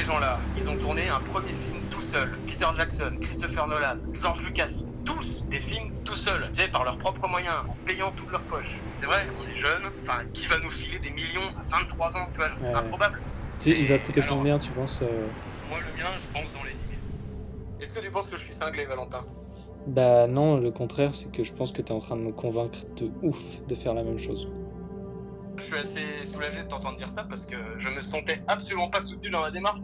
ces gens-là, ils ont tourné un premier film tout seul. Peter Jackson, Christopher Nolan, George Lucas, tous des films tout seuls, tu sais, par leurs propres moyens, en payant toute leur poche. C'est vrai, on est jeunes, enfin, qui va nous filer des millions à 23 ans, tu vois, c'est improbable. Il va coûter combien, tu penses Moi, le mien, je pense dans les 10 000. Est-ce que tu penses que je suis cinglé, Valentin? Bah non, le contraire, c'est que je pense que t'es en train de me convaincre de ouf de faire la même chose. Je suis assez soulagé de t'entendre dire ça parce que je me sentais absolument pas soutenu dans ma démarche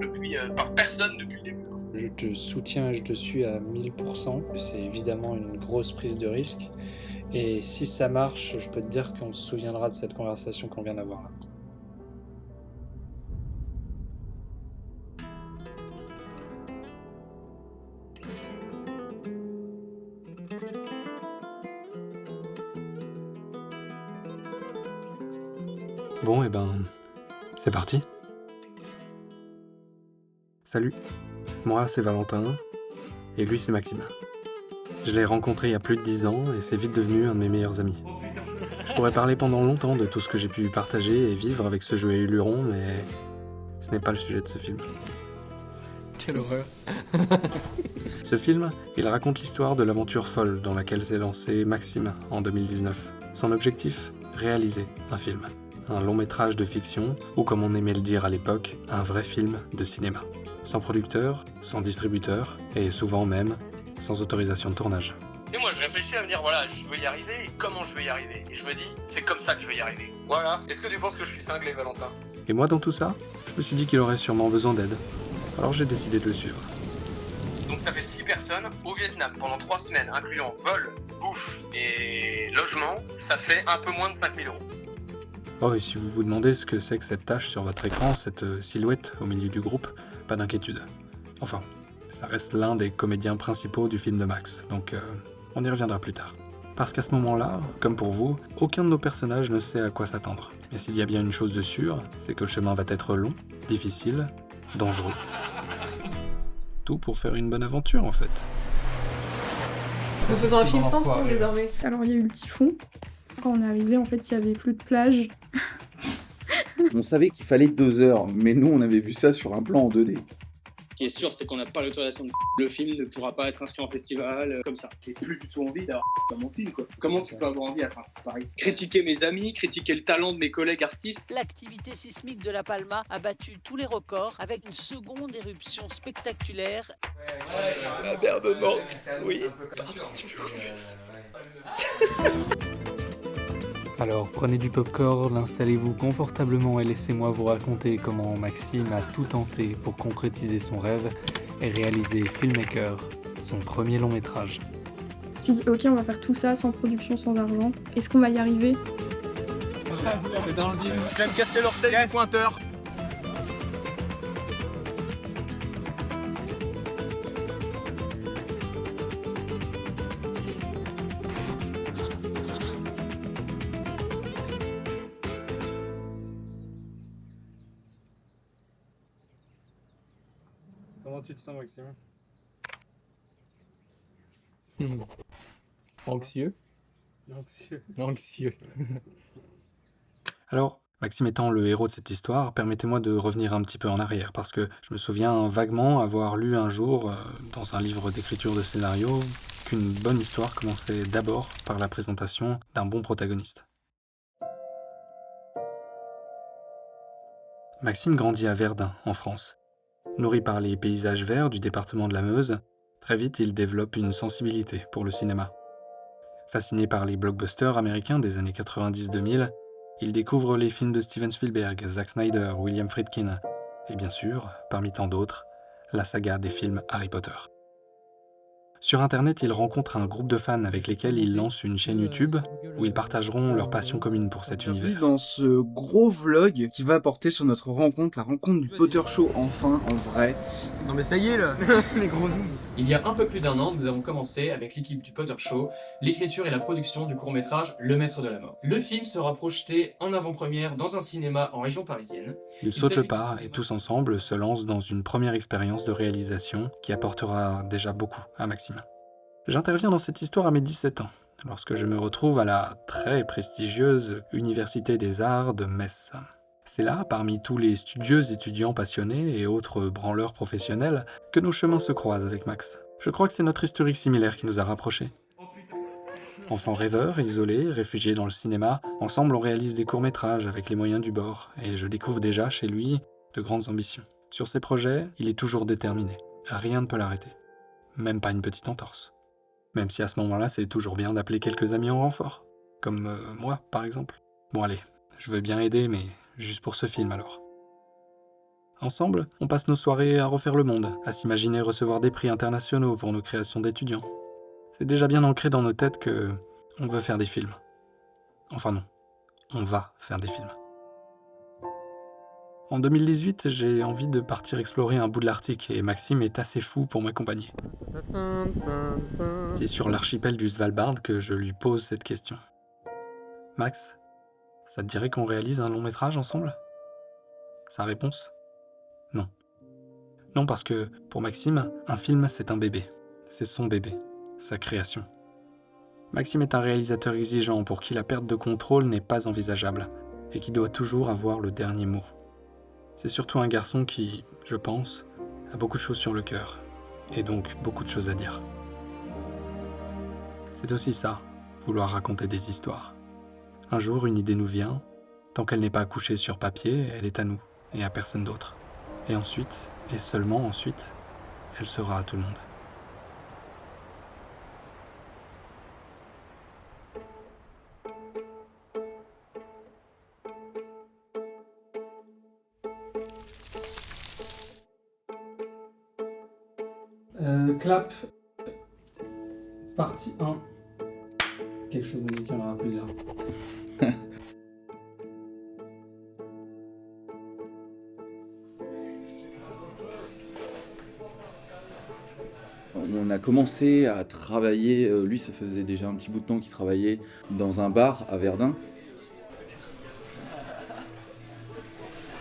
par personne depuis le début. Je te soutiens et je te suis à 1000%. C'est évidemment une grosse prise de risque. Et si ça marche, je peux te dire qu'on se souviendra de cette conversation qu'on vient d'avoir là. Bon, et ben, c'est parti. Salut, moi c'est Valentin, et lui c'est Maxime. Je l'ai rencontré il y a plus de 10 ans, et c'est vite devenu un de mes meilleurs amis. Je pourrais parler pendant longtemps de tout ce que j'ai pu partager et vivre avec ce jeu à Uluron, mais ce n'est pas le sujet de ce film. Quelle horreur. Ce film, il raconte l'histoire de l'aventure folle dans laquelle s'est lancé Maxime en 2019. Son objectif, réaliser un film. Un long métrage de fiction, ou comme on aimait le dire à l'époque, un vrai film de cinéma. Sans producteur, sans distributeur, et souvent même sans autorisation de tournage. Et moi, je réfléchis à me dire, voilà, je veux y arriver, et comment je veux y arriver? Et je me dis, c'est comme ça que je vais y arriver. Voilà. Est-ce que tu penses que je suis cinglé, Valentin? Et moi, dans tout ça, je me suis dit qu'il aurait sûrement besoin d'aide. Alors j'ai décidé de le suivre. Donc ça fait 6 personnes au Vietnam pendant 3 semaines, incluant vol, bouffe et logement. Ça fait un peu moins de 5 000 euros. Oh, et si vous vous demandez ce que c'est que cette tache sur votre écran, cette silhouette au milieu du groupe, pas d'inquiétude. Enfin, ça reste l'un des comédiens principaux du film de Max, donc on y reviendra plus tard. Parce qu'à ce moment-là, comme pour vous, aucun de nos personnages ne sait à quoi s'attendre. Mais s'il y a bien une chose de sûre, c'est que le chemin va être long, difficile, dangereux. Tout pour faire une bonne aventure, en fait. Nous faisons un film sans son désormais. Alors il y a eu le typhon. Quand on est arrivé, en fait, il y avait plus de plage. On savait qu'il fallait 2 heures, mais nous on avait vu ça sur un plan en 2D. Ce qui est sûr, c'est qu'on n'a pas l'autorisation de le film ne pourra pas être inscrit en festival comme ça. J'ai plus du tout envie d'avoir dans mon film, quoi. Comment tu peux avoir envie à faire pareil? Critiquer mes amis, critiquer le talent de mes collègues artistes. L'activité sismique de La Palma a battu tous les records avec une seconde éruption spectaculaire. Ma mère me manque, oui. Pardon, tu peux couper ça. Alors prenez du popcorn, installez-vous confortablement et laissez-moi vous raconter comment Maxime a tout tenté pour concrétiser son rêve et réaliser Filmmaker, son premier long métrage. Tu dis ok, on va faire tout ça sans production, sans argent. Est-ce qu'on va y arriver? C'est dans le deal. Je vais me casser l'orteil du pointeur. Comment tu te sens, Maxime? Anxieux. Alors, Maxime étant le héros de cette histoire, permettez-moi de revenir un petit peu en arrière, parce que je me souviens vaguement avoir lu un jour, dans un livre d'écriture de scénario, qu'une bonne histoire commençait d'abord par la présentation d'un bon protagoniste. Maxime grandit à Verdun, en France. Nourri par les paysages verts du département de la Meuse, très vite il développe une sensibilité pour le cinéma. Fasciné par les blockbusters américains des années 90-2000, il découvre les films de Steven Spielberg, Zack Snyder, William Friedkin, et bien sûr, parmi tant d'autres, la saga des films Harry Potter. Sur Internet, il rencontre un groupe de fans avec lesquels il lance une chaîne YouTube où ils partageront leur passion commune pour cet Bienvenue univers. dans ce gros vlog qui va porter sur notre rencontre, la rencontre du Potter Show enfin, en vrai. Non mais ça y est là, les gros zooms. Il y a un peu plus d'un an, nous avons commencé avec l'équipe du Potter Show, l'écriture et la production du court-métrage Le Maître de la Mort. Le film sera projeté en avant-première dans un cinéma en région parisienne. Ils sautent le pas et tous ensemble se lancent dans une première expérience de réalisation qui apportera déjà beaucoup à Maxime. J'interviens dans cette histoire à mes 17 ans, lorsque je me retrouve à la très prestigieuse Université des Arts de Metz. C'est là, parmi tous les studieux étudiants passionnés et autres branleurs professionnels, que nos chemins se croisent avec Max. Je crois que c'est notre historique similaire qui nous a rapprochés. Enfants rêveurs, isolés, réfugiés dans le cinéma, ensemble on réalise des courts-métrages avec les moyens du bord, et je découvre déjà chez lui de grandes ambitions. Sur ses projets, il est toujours déterminé. Rien ne peut l'arrêter. Même pas une petite entorse. Même si à ce moment-là, c'est toujours bien d'appeler quelques amis en renfort. Comme moi, par exemple. Bon allez, je veux bien aider, mais juste pour ce film alors. Ensemble, on passe nos soirées à refaire le monde, à s'imaginer recevoir des prix internationaux pour nos créations d'étudiants. C'est déjà bien ancré dans nos têtes que on veut faire des films. Enfin non, on va faire des films. En 2018, j'ai envie de partir explorer un bout de l'Arctique et Maxime est assez fou pour m'accompagner. C'est sur l'archipel du Svalbard que je lui pose cette question. Max, ça te dirait qu'on réalise un long métrage ensemble ? Sa réponse ? Non. Non parce que, pour Maxime, un film c'est un bébé. C'est son bébé, sa création. Maxime est un réalisateur exigeant pour qui la perte de contrôle n'est pas envisageable et qui doit toujours avoir le dernier mot. C'est surtout un garçon qui, je pense, a beaucoup de choses sur le cœur et donc beaucoup de choses à dire. C'est aussi ça, vouloir raconter des histoires. Un jour, une idée nous vient. Tant qu'elle n'est pas couchée sur papier, elle est à nous et à personne d'autre. Et ensuite, et seulement ensuite, elle sera à tout le monde. Clap. Partie 1. Quelque chose me dit qu'il y en aura plusieurs. On a commencé à travailler, lui ça faisait déjà un petit bout de temps qu'il travaillait dans un bar à Verdun.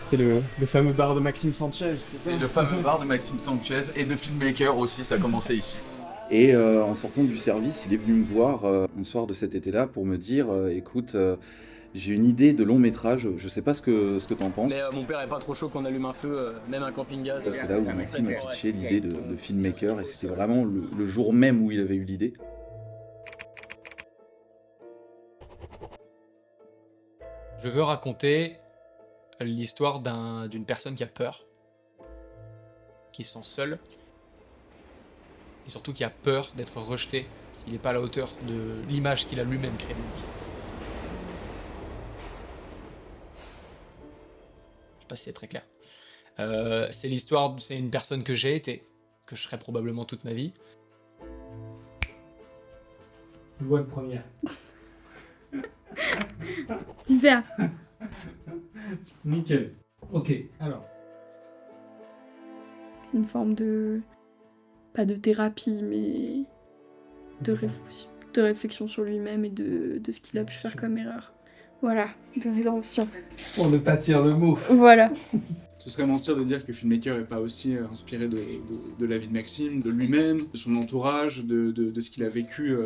C'est le fameux bar de Maxime Sanchez, c'est ça ? C'est le fameux bar de Maxime Sanchez et de filmmaker aussi, ça a commencé ici. Et en sortant du service, il est venu me voir un soir de cet été-là pour me dire écoute, j'ai une idée de long métrage, je sais pas ce que t'en penses. Mais mon père est pas trop chaud qu'on allume un feu, même un camping-gaz. C'est là où Maxime a pitché l'idée de filmmaker et c'était vraiment le jour même où il avait eu l'idée. Je veux raconter l'histoire d'une personne qui a peur, qui se sent seule, et surtout qui a peur d'être rejeté s'il n'est pas à la hauteur de l'image qu'il a lui-même créée. Je sais pas si c'est très clair. C'est l'histoire, c'est une personne que j'ai été, que je serai probablement toute ma vie. Bonne première. Super. Nickel. Ok, alors. C'est une forme de... pas de thérapie, mais de réflexion sur lui-même et de ce qu'il a pu faire comme erreur. Voilà, de rédemption. Pour ne pas dire le mot. Voilà. Ce serait mentir de dire que Filmmaker n'est pas aussi inspiré de la vie de Maxime, de lui-même, de son entourage, de ce qu'il a vécu.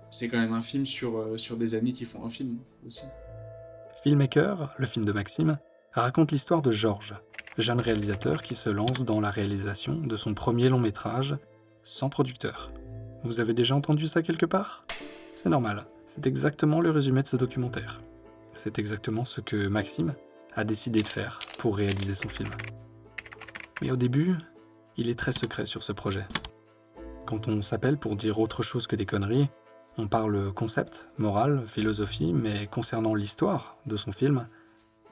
C'est quand même un film sur des amis qui font un film aussi. Filmmaker, le film de Maxime, raconte l'histoire de Georges, jeune réalisateur qui se lance dans la réalisation de son premier long métrage, sans producteur. Vous avez déjà entendu ça quelque part ? C'est normal, c'est exactement le résumé de ce documentaire. C'est exactement ce que Maxime a décidé de faire pour réaliser son film. Mais au début, il est très secret sur ce projet. Quand on s'appelle pour dire autre chose que des conneries, on parle concept, morale, philosophie, mais concernant l'histoire de son film,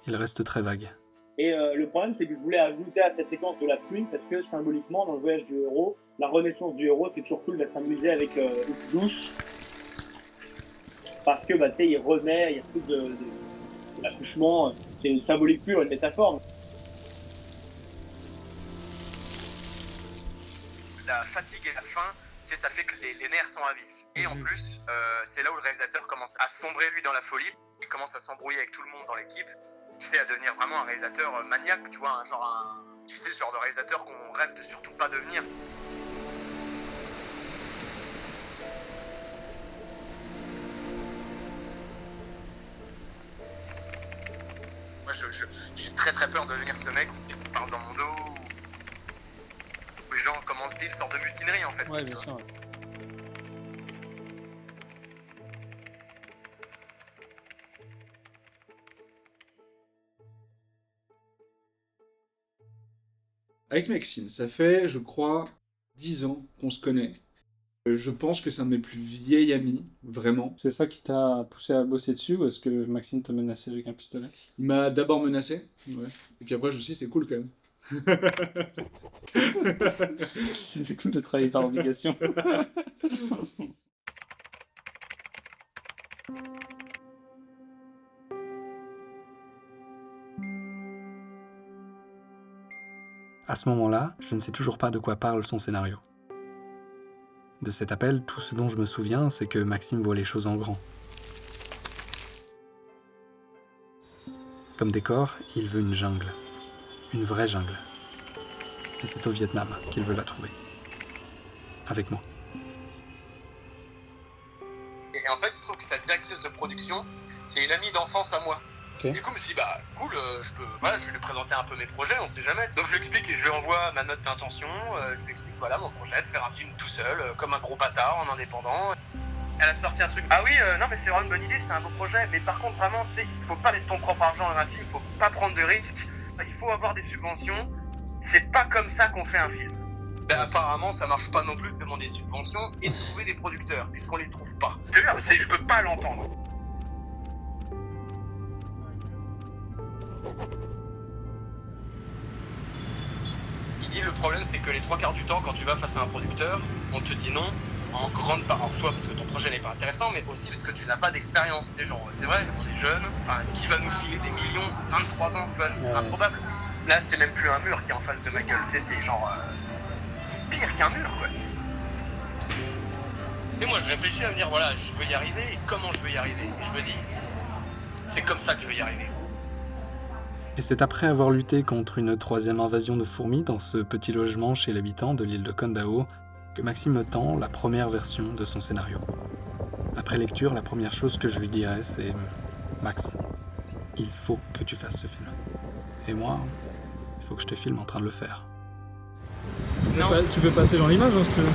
il reste très vague. Et le problème, c'est que je voulais ajouter à cette séquence de la pluie, parce que symboliquement, dans le voyage du héros, la renaissance du héros, c'est toujours cool de la symboliser avec une douche. Parce que, tu sais, il renaît, il y a tout de l'accouchement, c'est une symbolique pure, une métaphore. La fatigue et la faim, ça fait que les nerfs sont à vif. Et en plus, c'est là où le réalisateur commence à sombrer lui dans la folie. Il commence à s'embrouiller avec tout le monde dans l'équipe. Tu sais, à devenir vraiment un réalisateur maniaque, tu vois, tu sais, le genre de réalisateur qu'on rêve de surtout pas devenir. Moi, je j'ai très très peur de devenir ce mec qui parle dans mon dos. Où les gens, comment dire, sorte de mutinerie en fait. Ouais, bien sûr. Ouais. Avec Maxime, ça fait, je crois, 10 ans qu'on se connaît. Je pense que c'est un de mes plus vieils amis, vraiment. C'est ça qui t'a poussé à bosser dessus ou est-ce que Maxime t'a menacé avec un pistolet? Il m'a d'abord menacé, ouais. Et puis après je me suis dit c'est cool quand même. C'est cool de travailler par obligation. À ce moment-là, je ne sais toujours pas de quoi parle son scénario. De cet appel, tout ce dont je me souviens, c'est que Maxime voit les choses en grand. Comme décor, il veut une jungle. Une vraie jungle. Et c'est au Vietnam qu'il veut la trouver. Avec moi. Et en fait, il se trouve que sa directrice de production, c'est une amie d'enfance à moi. Okay. Du coup, je me suis dit, bah cool, je vais lui présenter un peu mes projets, on sait jamais. Donc je lui explique et je lui envoie ma note d'intention, je lui explique voilà mon projet de faire un film tout seul, comme un gros bâtard en indépendant. Elle a sorti un truc, ah oui, non mais c'est vraiment une bonne idée, c'est un beau projet, mais par contre vraiment, tu sais, il faut pas mettre ton propre argent dans un film, il faut pas prendre de risques, il faut avoir des subventions, c'est pas comme ça qu'on fait un film. Ben, apparemment, ça marche pas non plus de demander des subventions et de trouver des producteurs, puisqu'on les trouve pas. Je peux pas l'entendre. Il dit le problème c'est que les 3/4 du temps quand tu vas face à un producteur, on te dit non en grande part, alors soit parce que ton projet n'est pas intéressant, mais aussi parce que tu n'as pas d'expérience. C'est genre, c'est vrai, on est jeunes, enfin qui va nous filer des millions, 23 ans, tu vois, c'est improbable. Là c'est même plus un mur qui est en face de ma gueule, c'est genre, c'est pire qu'un mur quoi. Tu sais moi je réfléchis à me dire voilà, je veux y arriver, et comment je veux y arriver, et je me dis, c'est comme ça que je vais y arriver. Et c'est après avoir lutté contre une 3e invasion de fourmis dans ce petit logement chez l'habitant de l'île de Con Dao que Maxime me tend la première version de son scénario. Après lecture, la première chose que je lui dirais, c'est « Max, il faut que tu fasses ce film. Et moi, il faut que je te filme en train de le faire. » Tu peux passer dans l'image, hein, si tu veux.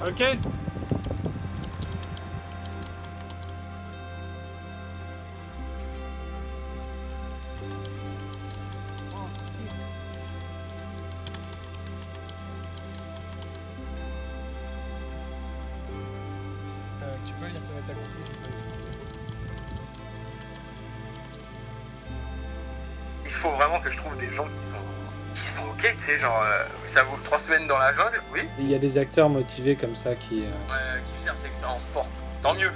Ok. Tu peux lire, ça va être ta conclusion. Il faut vraiment que je trouve des gens qui sont ok, tu sais, genre, ça vaut 3 semaines dans la jungle, oui. Il y a des acteurs motivés comme ça qui cherchent l'expérience forte, tant mieux.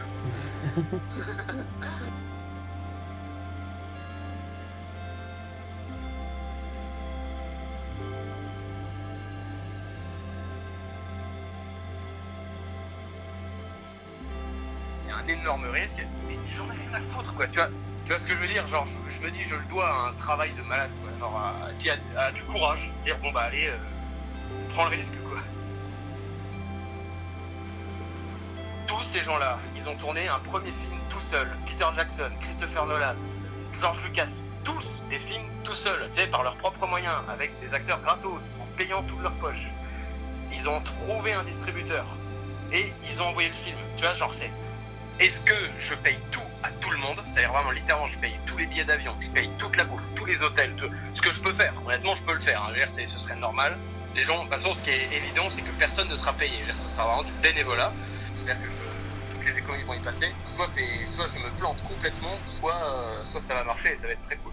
Il y a un énorme risque, mais j'en ai rien à foutre, quoi, tu vois ce que je veux dire, genre, je me dis, je le dois à un travail de malade, quoi, genre, à du courage, se dire, bon bah allez, prends le risque, quoi. Tous ces gens-là, ils ont tourné un premier film tout seul. Peter Jackson, Christopher Nolan, George Lucas, tous des films tout seuls, tu sais, par leurs propres moyens, avec des acteurs gratos, en payant toute leur poche. Ils ont trouvé un distributeur et ils ont envoyé le film, tu vois, genre c'est... Est-ce que je paye tout à tout le monde? C'est-à-dire vraiment, littéralement, je paye tous les billets d'avion, je paye toute la bouffe, tous les hôtels, tout ce que je peux faire. Honnêtement, je peux le faire. Hein. Je veux dire, ce serait normal. Les gens, de toute façon, ce qui est évident, c'est que personne ne sera payé. Je veux dire, ce sera vraiment du bénévolat. C'est-à-dire que toutes les économies vont y passer. Soit je me plante complètement, soit ça va marcher et ça va être très cool.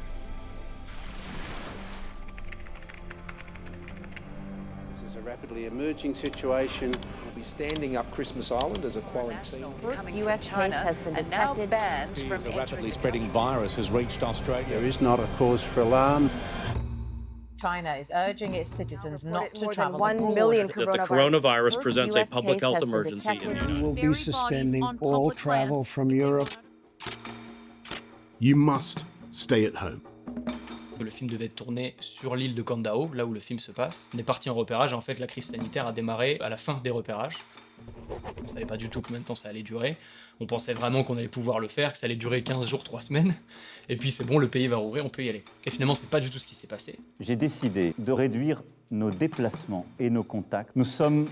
a rapidly emerging situation. We'll be standing up Christmas Island as a quarantine. First US case has been detected. The rapidly spreading virus has reached Australia. There is not a cause for alarm. China is urging its citizens not to more travel than 1 abroad. million That the coronavirus First presents a US public case health has been emergency. detected. We will be suspending all travel from Europe. You must stay at home. Le film devait être tourné sur l'île de Kandahar, là où le film se passe. On est parti en repérage et en fait la crise sanitaire a démarré à la fin des repérages. On savait pas du tout combien de temps ça allait durer. On pensait vraiment qu'on allait pouvoir le faire, que ça allait durer 15 jours, 3 semaines. Et puis c'est bon, le pays va rouvrir, on peut y aller. Et finalement c'est pas du tout ce qui s'est passé. J'ai décidé de réduire nos déplacements et nos contacts. Nous sommes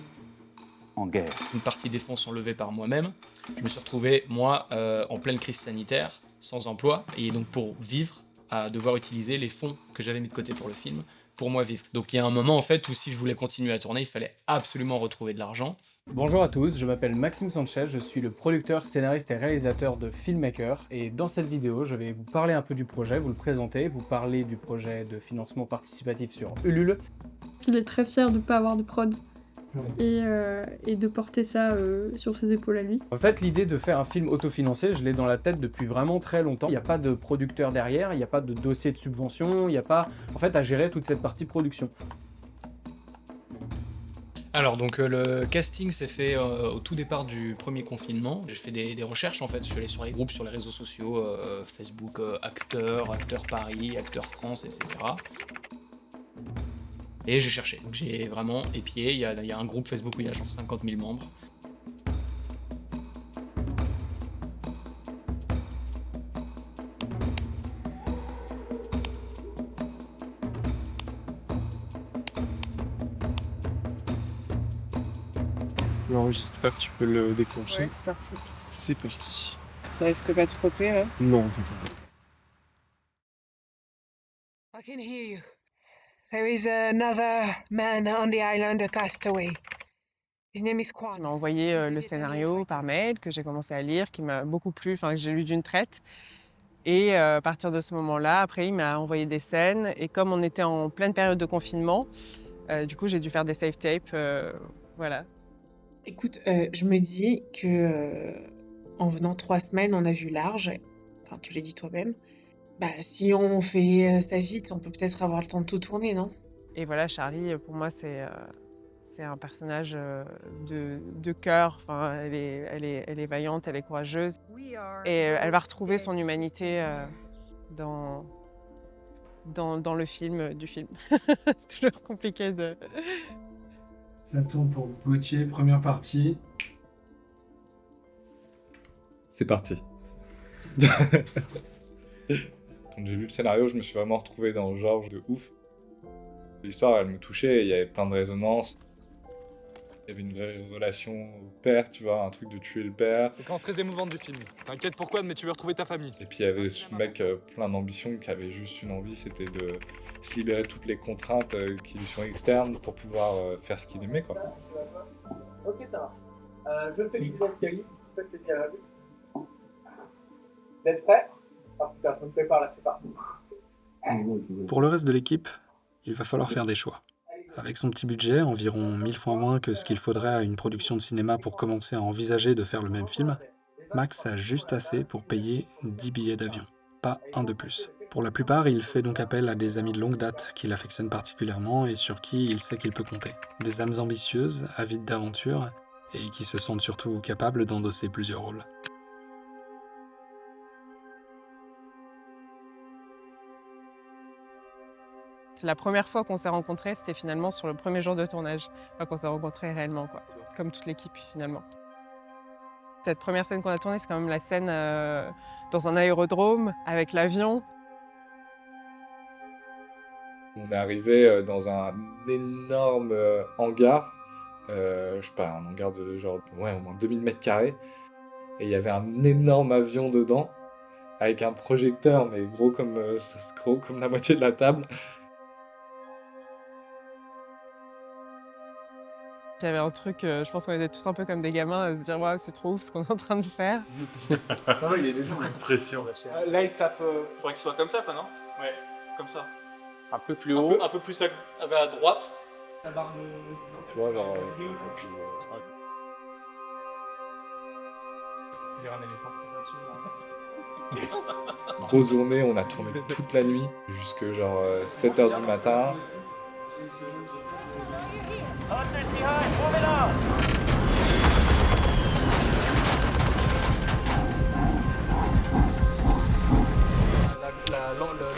en guerre. Une partie des fonds sont levés par moi-même. Je me suis retrouvé, moi, en pleine crise sanitaire, sans emploi, et donc pour vivre, à devoir utiliser les fonds que j'avais mis de côté pour le film, pour moi vivre. Donc il y a un moment en fait où si je voulais continuer à tourner, il fallait absolument retrouver de l'argent. Bonjour à tous, je m'appelle Maxime Sanchez, je suis le producteur, scénariste et réalisateur de Filmmaker, et dans cette vidéo je vais vous parler un peu du projet, vous le présenter, vous parler du projet de financement participatif sur Ulule. Il est très fier de ne pas avoir de prod. Et de porter ça sur ses épaules à lui. En fait, l'idée de faire un film autofinancé, je l'ai dans la tête depuis vraiment très longtemps. Il n'y a pas de producteur derrière, il n'y a pas de dossier de subvention, il n'y a pas en fait à gérer toute cette partie production. Alors donc le casting s'est fait au tout départ du premier confinement. J'ai fait des recherches en fait, je suis allé sur les groupes, sur les réseaux sociaux, Facebook, Acteur Paris, Acteur France, etc. Et j'ai cherché, donc j'ai vraiment épié, il y a un groupe Facebook où il y a genre 50 000 membres. L'enregistreur, tu peux le déclencher. Ouais, c'est parti. C'est parti. Ça risque pas de frotter là? Non, t'inquiète pas. I can hear you. There is another man on the island, a castaway. His name is Kwan. Il m'a envoyé le scénario par mail que j'ai commencé à lire, qui m'a beaucoup plu, enfin que j'ai lu d'une traite. Et à partir de ce moment-là, après il m'a envoyé des scènes. Et comme on était en pleine période de confinement, du coup j'ai dû faire des save tapes, voilà. Écoute, je me dis que en venant 3 semaines, on a vu large. Enfin, tu l'as dit toi-même. Bah, si on fait ça vite, on peut peut-être avoir le temps de tout tourner, non? Et voilà, Charlie, pour moi, c'est un personnage de cœur. Enfin, elle est vaillante, elle est courageuse. Et elle va retrouver son humanité dans le film du film. C'est toujours compliqué de... Ça tourne pour Gauthier, première partie. C'est parti. Quand j'ai lu le scénario, je me suis vraiment retrouvé dans le genre de ouf. L'histoire, elle me touchait, il y avait plein de résonances. Il y avait une vraie relation au père, tu vois, un truc de tuer le père. Séquence très émouvante du film. T'inquiète pourquoi, mais tu veux retrouver ta famille. Et puis il y avait ce mec plein d'ambition qui avait juste une envie, c'était de se libérer de toutes les contraintes qui lui sont externes pour pouvoir faire ce qu'il aimait, quoi. Ok, ça marche. Je fais les escaliers, faites les dialogues. Vous êtes prêts? Ah putain, je me prépare là, c'est parti. Pour le reste de l'équipe, il va falloir faire des choix. Avec son petit budget, environ 1000 fois moins que ce qu'il faudrait à une production de cinéma pour commencer à envisager de faire le même film, Max a juste assez pour payer 10 billets d'avion, pas un de plus. Pour la plupart, il fait donc appel à des amis de longue date qu'il affectionne particulièrement et sur qui il sait qu'il peut compter. Des âmes ambitieuses, avides d'aventure, et qui se sentent surtout capables d'endosser plusieurs rôles. La première fois qu'on s'est rencontrés, c'était finalement sur le premier jour de tournage. Enfin, qu'on s'est rencontrés réellement, quoi. Comme toute l'équipe, finalement. Cette première scène qu'on a tournée, c'est quand même la scène dans un aérodrome, avec l'avion. On est arrivé dans un énorme hangar. Je sais pas, un hangar de genre, ouais, au moins 2000 mètres carrés. Et il y avait un énorme avion dedans, avec un projecteur, mais gros comme la moitié de la table. Il y avait un truc, je pense qu'on était tous un peu comme des gamins à se dire ouais, c'est trop ouf ce qu'on est en train de faire. Ça va, il est déjà en pression. Là, il tape. Faudrait qu'il soit comme ça, quoi, non? Ouais, comme ça. Un peu plus haut. Un peu plus à droite. Tu vois, genre... Grosse journée, on a tourné toute la nuit, jusque genre 7h du matin.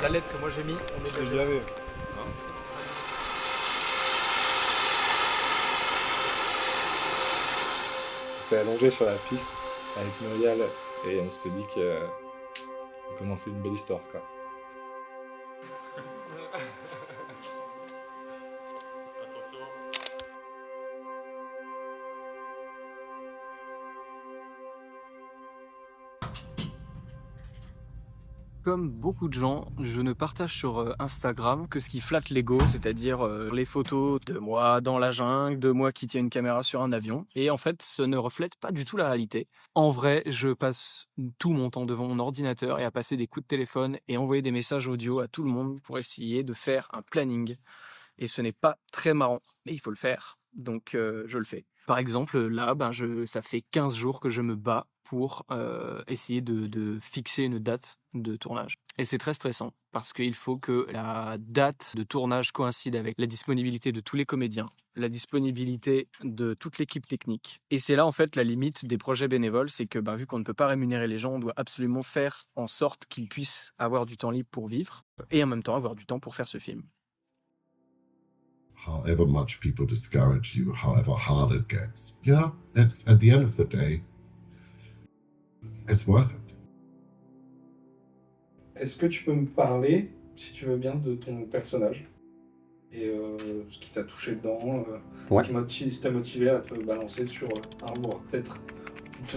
La lettre que moi j'ai mis, on est déjà vu. On s'est allongé sur la piste avec Muriel et on s'était dit qu'on commençait une belle histoire, quoi. Comme beaucoup de gens, je ne partage sur Instagram que ce qui flatte l'ego, c'est-à-dire les photos de moi dans la jungle, de moi qui tiens une caméra sur un avion. Et en fait, ce ne reflète pas du tout la réalité. En vrai, je passe tout mon temps devant mon ordinateur et à passer des coups de téléphone et envoyer des messages audio à tout le monde pour essayer de faire un planning. Et ce n'est pas très marrant, mais il faut le faire. Donc je le fais. Par exemple, là, ça fait 15 jours que je me bats pour essayer de fixer une date de tournage. Et c'est très stressant, parce qu'il faut que la date de tournage coïncide avec la disponibilité de tous les comédiens, la disponibilité de toute l'équipe technique. Et c'est là, en fait, la limite des projets bénévoles, c'est que vu qu'on ne peut pas rémunérer les gens, on doit absolument faire en sorte qu'ils puissent avoir du temps libre pour vivre, et en même temps avoir du temps pour faire ce film. However much people discourage you, however hard it gets, it's at the end of the day, it's worth it. Est-ce que tu peux me parler, si tu veux bien, de ton personnage et ce qui t'a touché dedans, ce qui t'a motivé à te balancer sur voire peut-être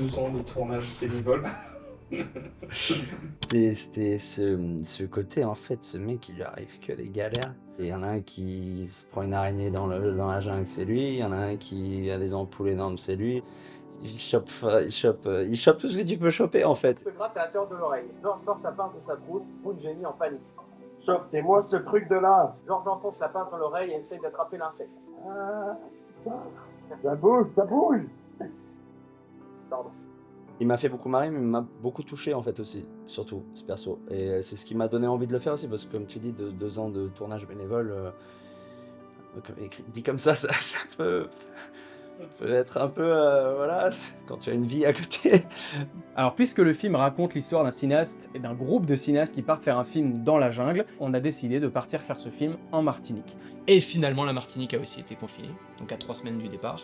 2 ans de tournage bénévole? C'était ce côté, en fait, ce mec, il lui arrive que des galères. Et il y en a un qui se prend une araignée dans la jungle, c'est lui. Il y en a un qui a des ampoules énormes, c'est lui. Il chope tout ce que tu peux choper, en fait. Se gratte à hauteur de l'oreille. Georges sort sa pince de sa trousse, Boone génie en panique. Sortez-moi ce truc de là. Georges enfonce la pince dans l'oreille et essaye d'attraper l'insecte. Ça bouge. Pardon. Il m'a fait beaucoup marrer, mais il m'a beaucoup touché, en fait, aussi, surtout, ce perso. Et c'est ce qui m'a donné envie de le faire aussi, parce que, comme tu dis, 2 ans de tournage bénévole, dit comme ça peut être un peu, quand tu as une vie à côté. Alors, puisque le film raconte l'histoire d'un cinéaste et d'un groupe de cinéastes qui partent faire un film dans la jungle, on a décidé de partir faire ce film en Martinique. Et finalement, la Martinique a aussi été confinée, donc à 3 semaines du départ.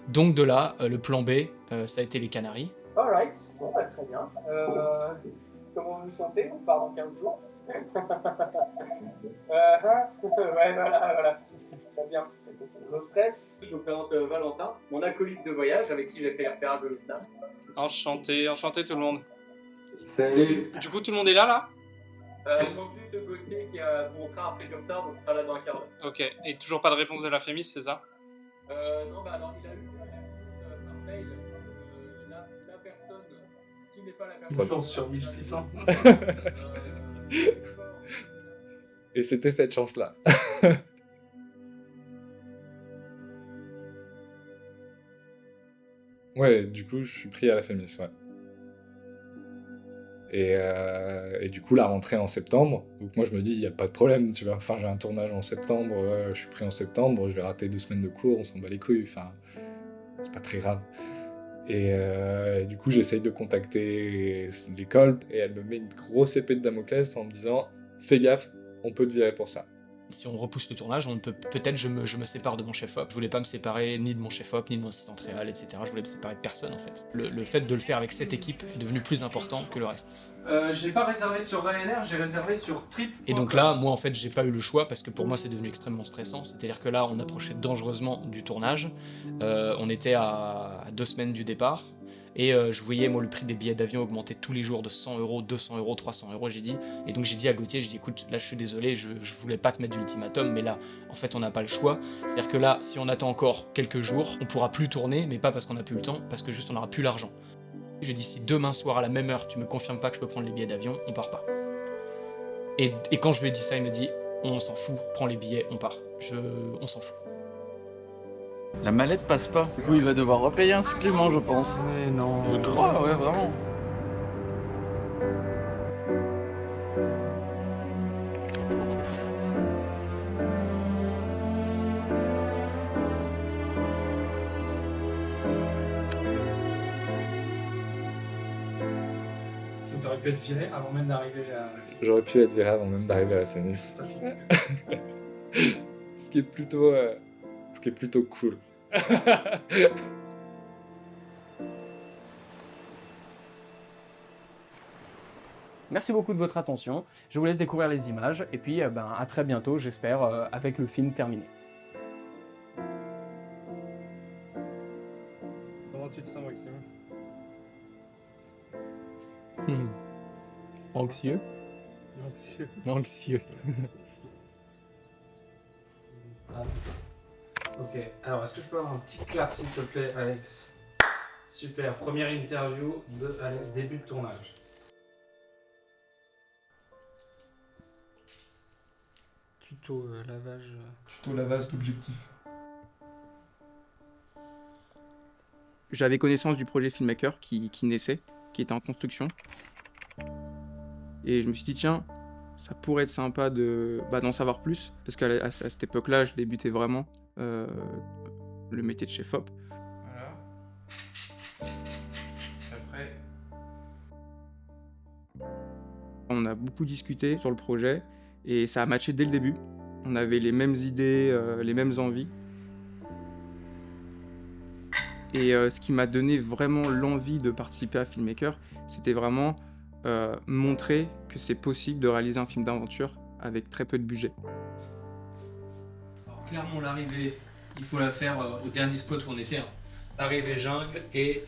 Donc de là, le plan B, ça a été les Canaries. Alright, bon très bien. Comment vous vous sentez? On part dans 15 jours. Ouais, voilà. Très bien. No stress. Je vous présente Valentin, mon acolyte de voyage avec qui j'ai fait les repérages au Vietnam. Enchanté tout le monde. Salut. Du coup, tout le monde est là Il manque juste Gauthier qui a son train a pris du retard, donc il sera là dans un quart d'heure. Ok, et toujours pas de réponse de la FEMIS, c'est ça? Non, alors il a eu un mail. La personne qui n'est pas la personne. Je pense sur 1600. Et c'était cette chance-là. Ouais, du coup, je suis pris à la FEMIS, ouais. Et du coup, la rentrée en septembre, donc moi je me dis, il n'y a pas de problème, tu vois. Enfin, j'ai un tournage en septembre, je suis pris en septembre, je vais rater 2 semaines de cours, on s'en bat les couilles, enfin, c'est pas très grave. Et du coup, j'essaye de contacter l'école, et elle me met une grosse épée de Damoclès en me disant, fais gaffe, on peut te virer pour ça. Si on repousse le tournage, peut-être je me sépare de mon chef-op. Je voulais pas me séparer ni de mon chef-op, ni de mon assistante réelle, etc. Je voulais me séparer de personne, en fait. Le fait de le faire avec cette équipe est devenu plus important que le reste. J'ai pas réservé sur Ryanair, j'ai réservé sur Trip. Et donc là, moi, en fait, j'ai pas eu le choix parce que pour moi, c'est devenu extrêmement stressant. C'est-à-dire que là, on approchait dangereusement du tournage. On était à 2 semaines du départ. Et je voyais, moi, le prix des billets d'avion augmenter tous les jours de 100 €, 200 €, 300 €, j'ai dit. Et donc j'ai dit à Gauthier, écoute, là je suis désolé, je voulais pas te mettre d'ultimatum, mais là, en fait, on n'a pas le choix. C'est-à-dire que là, si on attend encore quelques jours, on pourra plus tourner, mais pas parce qu'on n'a plus le temps, parce que juste on n'aura plus l'argent. Je dis, si demain soir à la même heure, tu me confirmes pas que je peux prendre les billets d'avion, on part pas. Et quand je lui ai dit ça, il me dit, on s'en fout, prends les billets, on part. On s'en fout. La mallette passe pas. Du coup, il va devoir repayer un supplément, je pense. Mais non. Je crois, ouais, vraiment. T'aurais pu être viré avant même d'arriver à la Phoenix. J'aurais pu être viré avant même d'arriver à la Phoenix. Ce qui est plutôt cool. Merci beaucoup de votre attention. Je vous laisse découvrir les images et puis à très bientôt, j'espère, avec le film terminé. Comment tu te sens, Maxime? Anxieux. Anxieux. Ok, alors est-ce que je peux avoir un petit clap s'il te plaît, Alex? Super, première interview de Alex, début de tournage. Tuto lavage. Tuto lavage d'objectif. J'avais connaissance du projet Filmmaker qui naissait, qui était en construction. Et je me suis dit, tiens, ça pourrait être sympa d'en savoir plus, parce qu'à cette époque-là, je débutais vraiment le métier de chef-op. Voilà. Après. On a beaucoup discuté sur le projet, et ça a matché dès le début. On avait les mêmes idées, les mêmes envies. Et ce qui m'a donné vraiment l'envie de participer à Filmmaker, c'était vraiment montrer que c'est possible de réaliser un film d'aventure avec très peu de budget. Alors clairement l'arrivée, il faut la faire au dernier spot où on était. Arrivée jungle et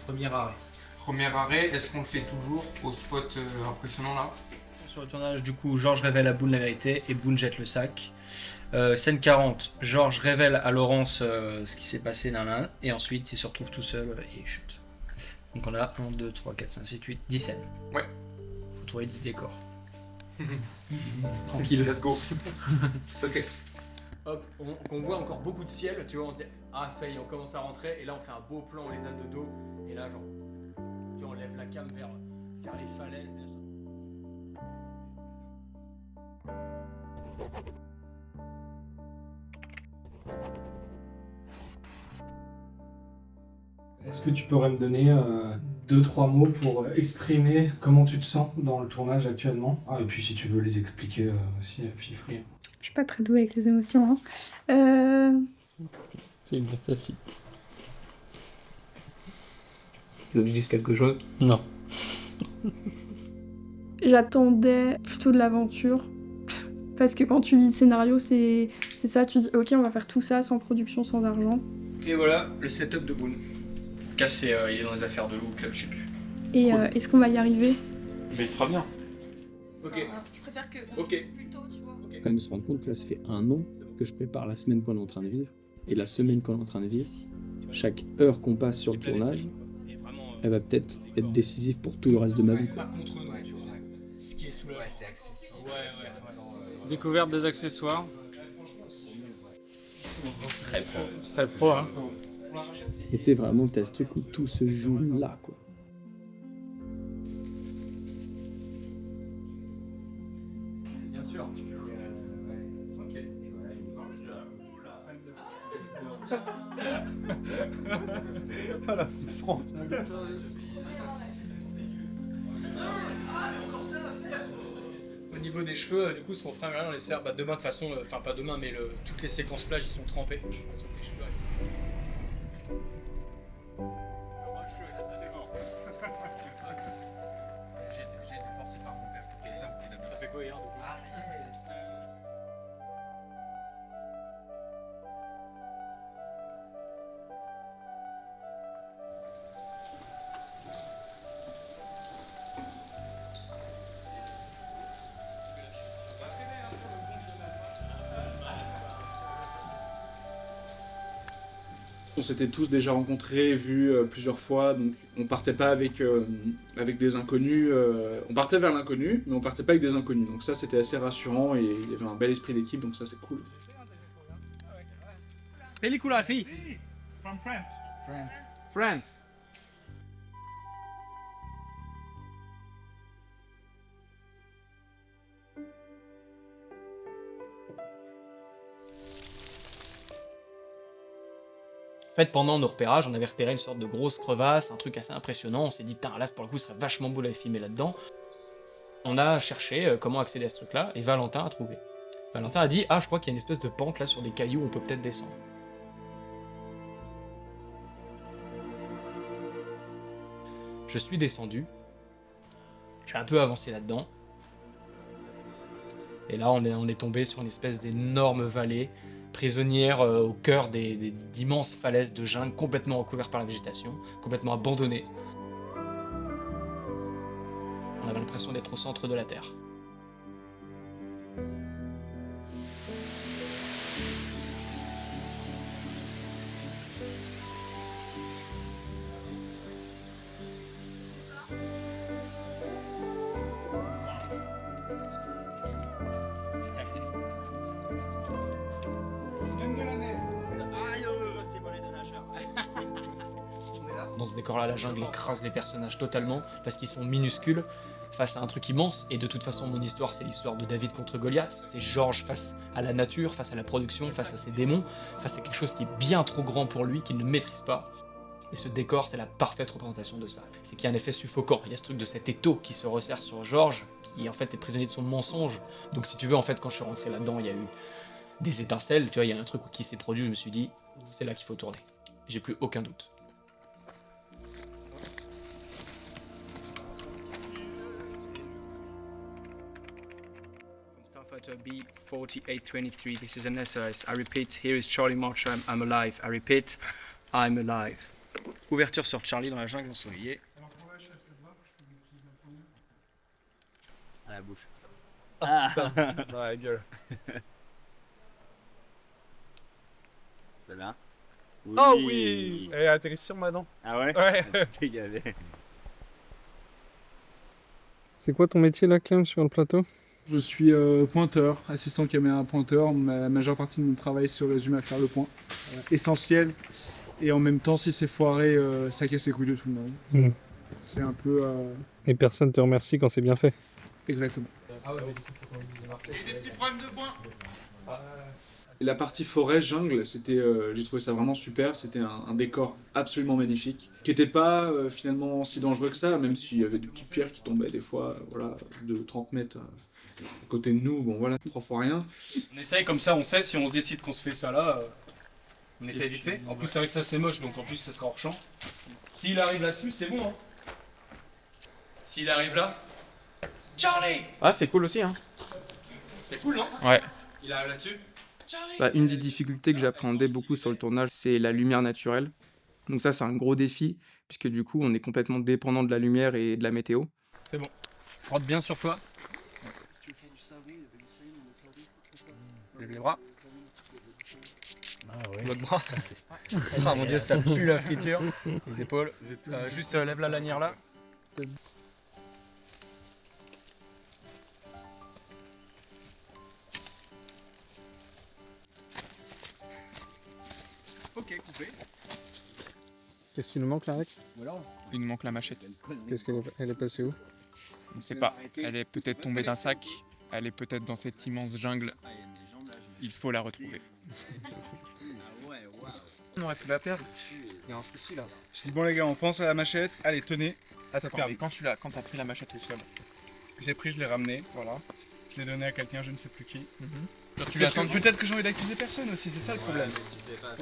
premier arrêt. Premier arrêt, est-ce qu'on le fait toujours au spot impressionnant là? Sur le tournage, du coup, Georges révèle à Boone la vérité et Boone jette le sac. Scène 40, Georges révèle à Laurence ce qui s'est passé et ensuite il se retrouve tout seul et il chute. Donc on a 1, 2, 3, 4, 5, 6, 8, 10 scènes. Ouais. Faut trouver 10 décors. Tranquille. Let's go. Ok. Hop, on voit encore beaucoup de ciel, tu vois, on se dit ah ça y est, on commence à rentrer et là on fait un beau plan, on les a de dos et là genre, tu vois, on lève la cam vers les falaises. Est-ce que tu pourrais me donner 2-3 mots pour exprimer comment tu te sens dans le tournage actuellement? Ah, et puis si tu veux les expliquer aussi, feel free. Je suis pas très douée avec les émotions. Hein. C'est une ta fille. Tu veux que je dise quelque chose? Non. J'attendais plutôt de l'aventure. Parce que quand tu lis le scénario, c'est ça, tu dis ok, on va faire tout ça sans production, sans argent. Et voilà le setup de Boone. Il est dans les affaires de Look, là, je sais plus. Et cool. Est-ce qu'on va y arriver? Mais il sera bien. Ok. Tu préfères qu'on dise plus tôt, tu vois? Quand même se rendre compte que là, ça fait 1 an que je prépare la semaine qu'on est en train de vivre. Et la semaine qu'on est en train de vivre, chaque heure qu'on passe sur le tournage, elle va peut-être être décisive pour tout le reste de ma vie. Quoi. Ce qui est sous la... c'est accessible. Découverte des accessoires. Très pro. Très pro, hein. Et tu sais, vraiment, t'as ce truc où tout se joue là, quoi. Bien sûr. Ah la souffrance, mon gars. Au niveau des cheveux, du coup, ce qu'on fera, on les sert demain de toute façon, enfin pas demain, mais toutes les séquences plage, ils sont trempés. Les cheveux, j'ai été forcé par mon père pour qu'elle est là. Ça fait quoi hier, du coup? On s'était tous déjà rencontrés, vus plusieurs fois, donc on partait pas avec des inconnus. On partait vers l'inconnu, mais on partait pas avec des inconnus. Donc ça, c'était assez rassurant et il y avait un bel esprit d'équipe, donc ça, c'est cool. Película, sí. From France. France. En fait, pendant nos repérages, on avait repéré une sorte de grosse crevasse, un truc assez impressionnant. On s'est dit, putain, là, pour le coup, ce serait vachement beau de filmer là-dedans. On a cherché comment accéder à ce truc-là, et Valentin a trouvé. Valentin a dit, ah, je crois qu'il y a une espèce de pente là sur des cailloux, on peut peut-être descendre. Je suis descendu. J'ai un peu avancé là-dedans. Et là, on est tombé sur une espèce d'énorme vallée, prisonnière au cœur d'immenses falaises de jungle complètement recouvertes par la végétation, complètement abandonnées. On avait l'impression d'être au centre de la Terre. Dans ce décor-là, la jungle écrase les personnages totalement, parce qu'ils sont minuscules, face à un truc immense, et de toute façon, mon histoire, c'est l'histoire de David contre Goliath, c'est Georges face à la nature, face à la production, face à ses démons, face à quelque chose qui est bien trop grand pour lui, qu'il ne maîtrise pas. Et ce décor, c'est la parfaite représentation de ça. C'est qu'il y a un effet suffocant, il y a ce truc de cet étau qui se resserre sur Georges, qui en fait est prisonnier de son mensonge. Donc si tu veux, en fait, quand je suis rentré là-dedans, il y a eu des étincelles, tu vois, il y a un truc qui s'est produit, je me suis dit, c'est là qu'il faut tourner. J'ai plus aucun doute. Starfighter B4823, this is an SOS. I repeat, here is Charlie March, I'm alive. I repeat, I'm alive. Ouverture sur Charlie dans la jungle ensoleillée. À la bouche. Ah. Dans la gueule. C'est bien. Oui. Oh oui. Elle atterrit sur ma dent. Ah ouais? Ouais. T'es gavé. C'est quoi ton métier là, Clem, sur le plateau? Je suis pointeur, assistant caméra pointeur. La majeure partie de mon travail se résume à faire le point. Essentiel. Et en même temps, si c'est foiré, ça casse les couilles de tout le monde. Mmh. C'est un peu... Et personne te remercie quand c'est bien fait. Exactement. Ah ouais, des petits problèmes de points. Et la partie forêt, jungle, c'était, j'ai trouvé ça vraiment super. C'était un décor absolument magnifique, qui n'était pas finalement si dangereux que ça, même s'il y avait des petites pierres qui tombaient des fois, voilà, de 30 mètres à côté de nous. Bon voilà, 3 fois rien. On essaye comme ça, on sait si on décide qu'on se fait ça là. On essaye vite fait. En plus, c'est vrai que ça c'est moche, donc en plus ça sera hors champ. S'il arrive là-dessus, c'est bon. Hein. S'il arrive là. Charlie! Ah, c'est cool aussi, hein. C'est cool, non? Ouais. Il arrive là-dessus. Bah, une des difficultés que j'appréhendais beaucoup sur le tournage, c'est la lumière naturelle. Donc ça, c'est un gros défi, puisque du coup, on est complètement dépendant de la lumière et de la météo. C'est bon. Frotte bien sur toi. Lève les bras. Ah ouais. L'autre bras. Ah mon dieu, ça pue la friture. Les épaules. Juste lève la lanière là. Ok, coupé. Qu'est-ce qui nous manque là, Alex? Il nous manque la machette. Qu'est-ce qu'elle est passée où? On ne sait pas. Elle est peut-être tombée d'un sac. Elle est peut-être dans cette immense jungle. Il faut la retrouver. On aurait pu la perdre. Il y a un souci là. Je dis bon les gars, on pense à la machette. Allez, tenez. Attends, Mais quand t'as pris la machette au sol, Je l'ai pris, je l'ai ramené, voilà. Je l'ai donné à quelqu'un, je ne sais plus qui. Peut-être que j'ai envie d'accuser personne aussi, c'est ça le problème.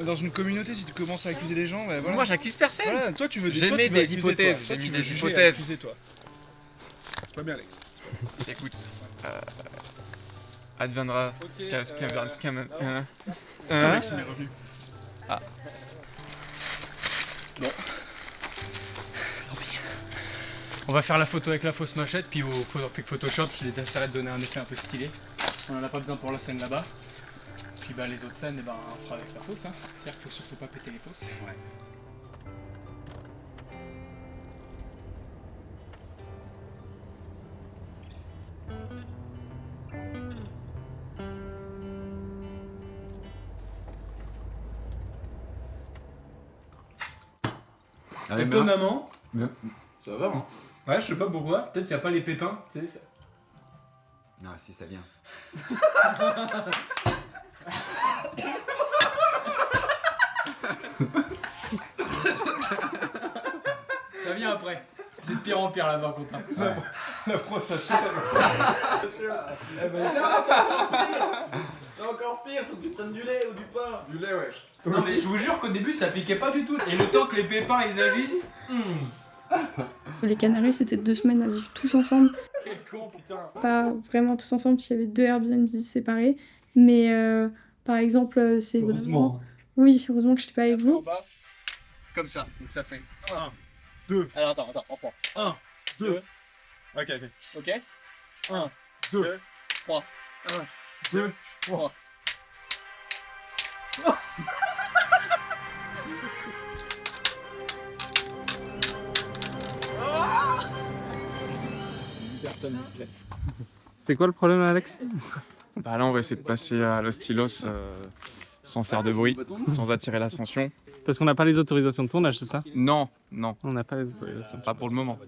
Dans une communauté, si tu commences à accuser les gens, bah voilà. Moi j'accuse personne. Voilà, toi tu veux J'ai mis des hypothèses. J'ai mis des hypothèses. C'est pas bien, Alex. écoute, adviendra Alex, il est revenu. Ah. Bon. Tant pis. On va faire la photo avec la fausse machette, puis au Photoshop, je essaierai de donner un effet un peu stylé. On en a pas besoin pour la scène là-bas. Puis bah les autres scènes, eh ben, on fera avec la fausse. Hein. C'est-à-dire qu'il faut surtout pas péter les fausses. Ouais. Ah, Étonnamment. Ça va, hein. Ouais, je sais pas pourquoi. Peut-être qu'il n'y a pas les pépins, tu sais. Ça... Ah, si, ça vient. Ça vient après. C'est de pire en pire là-bas, Quentin. Ouais. La brosse à cheveux. C'est encore pire, faut que tu prennes du lait ou du pain. Du lait, ouais. Non mais je vous jure qu'au début ça piquait pas du tout. Et le temps que les pépins ils agissent... Les Canaries, c'était 2 semaines à vivre tous ensemble. Quel con, putain. Pas vraiment tous ensemble, parce qu'il y avait 2 Airbnb séparés. Mais par exemple, c'est Heureusement. vraiment... Oui, heureusement que je n'étais pas avec vous. Comme ça, donc ça fait 1, 2. Alors attends, on reprend. 1, 2. Ok. 1, 2, 3. 1, 2, 3. Personne discrète. C'est quoi le problème, Alex? Bah là, on va essayer de passer à Los Tilos sans faire de bruit, sans attirer l'attention. Parce qu'on n'a pas les autorisations de tournage, c'est ça? Non, non. On n'a pas les autorisations. Pas pour le moment.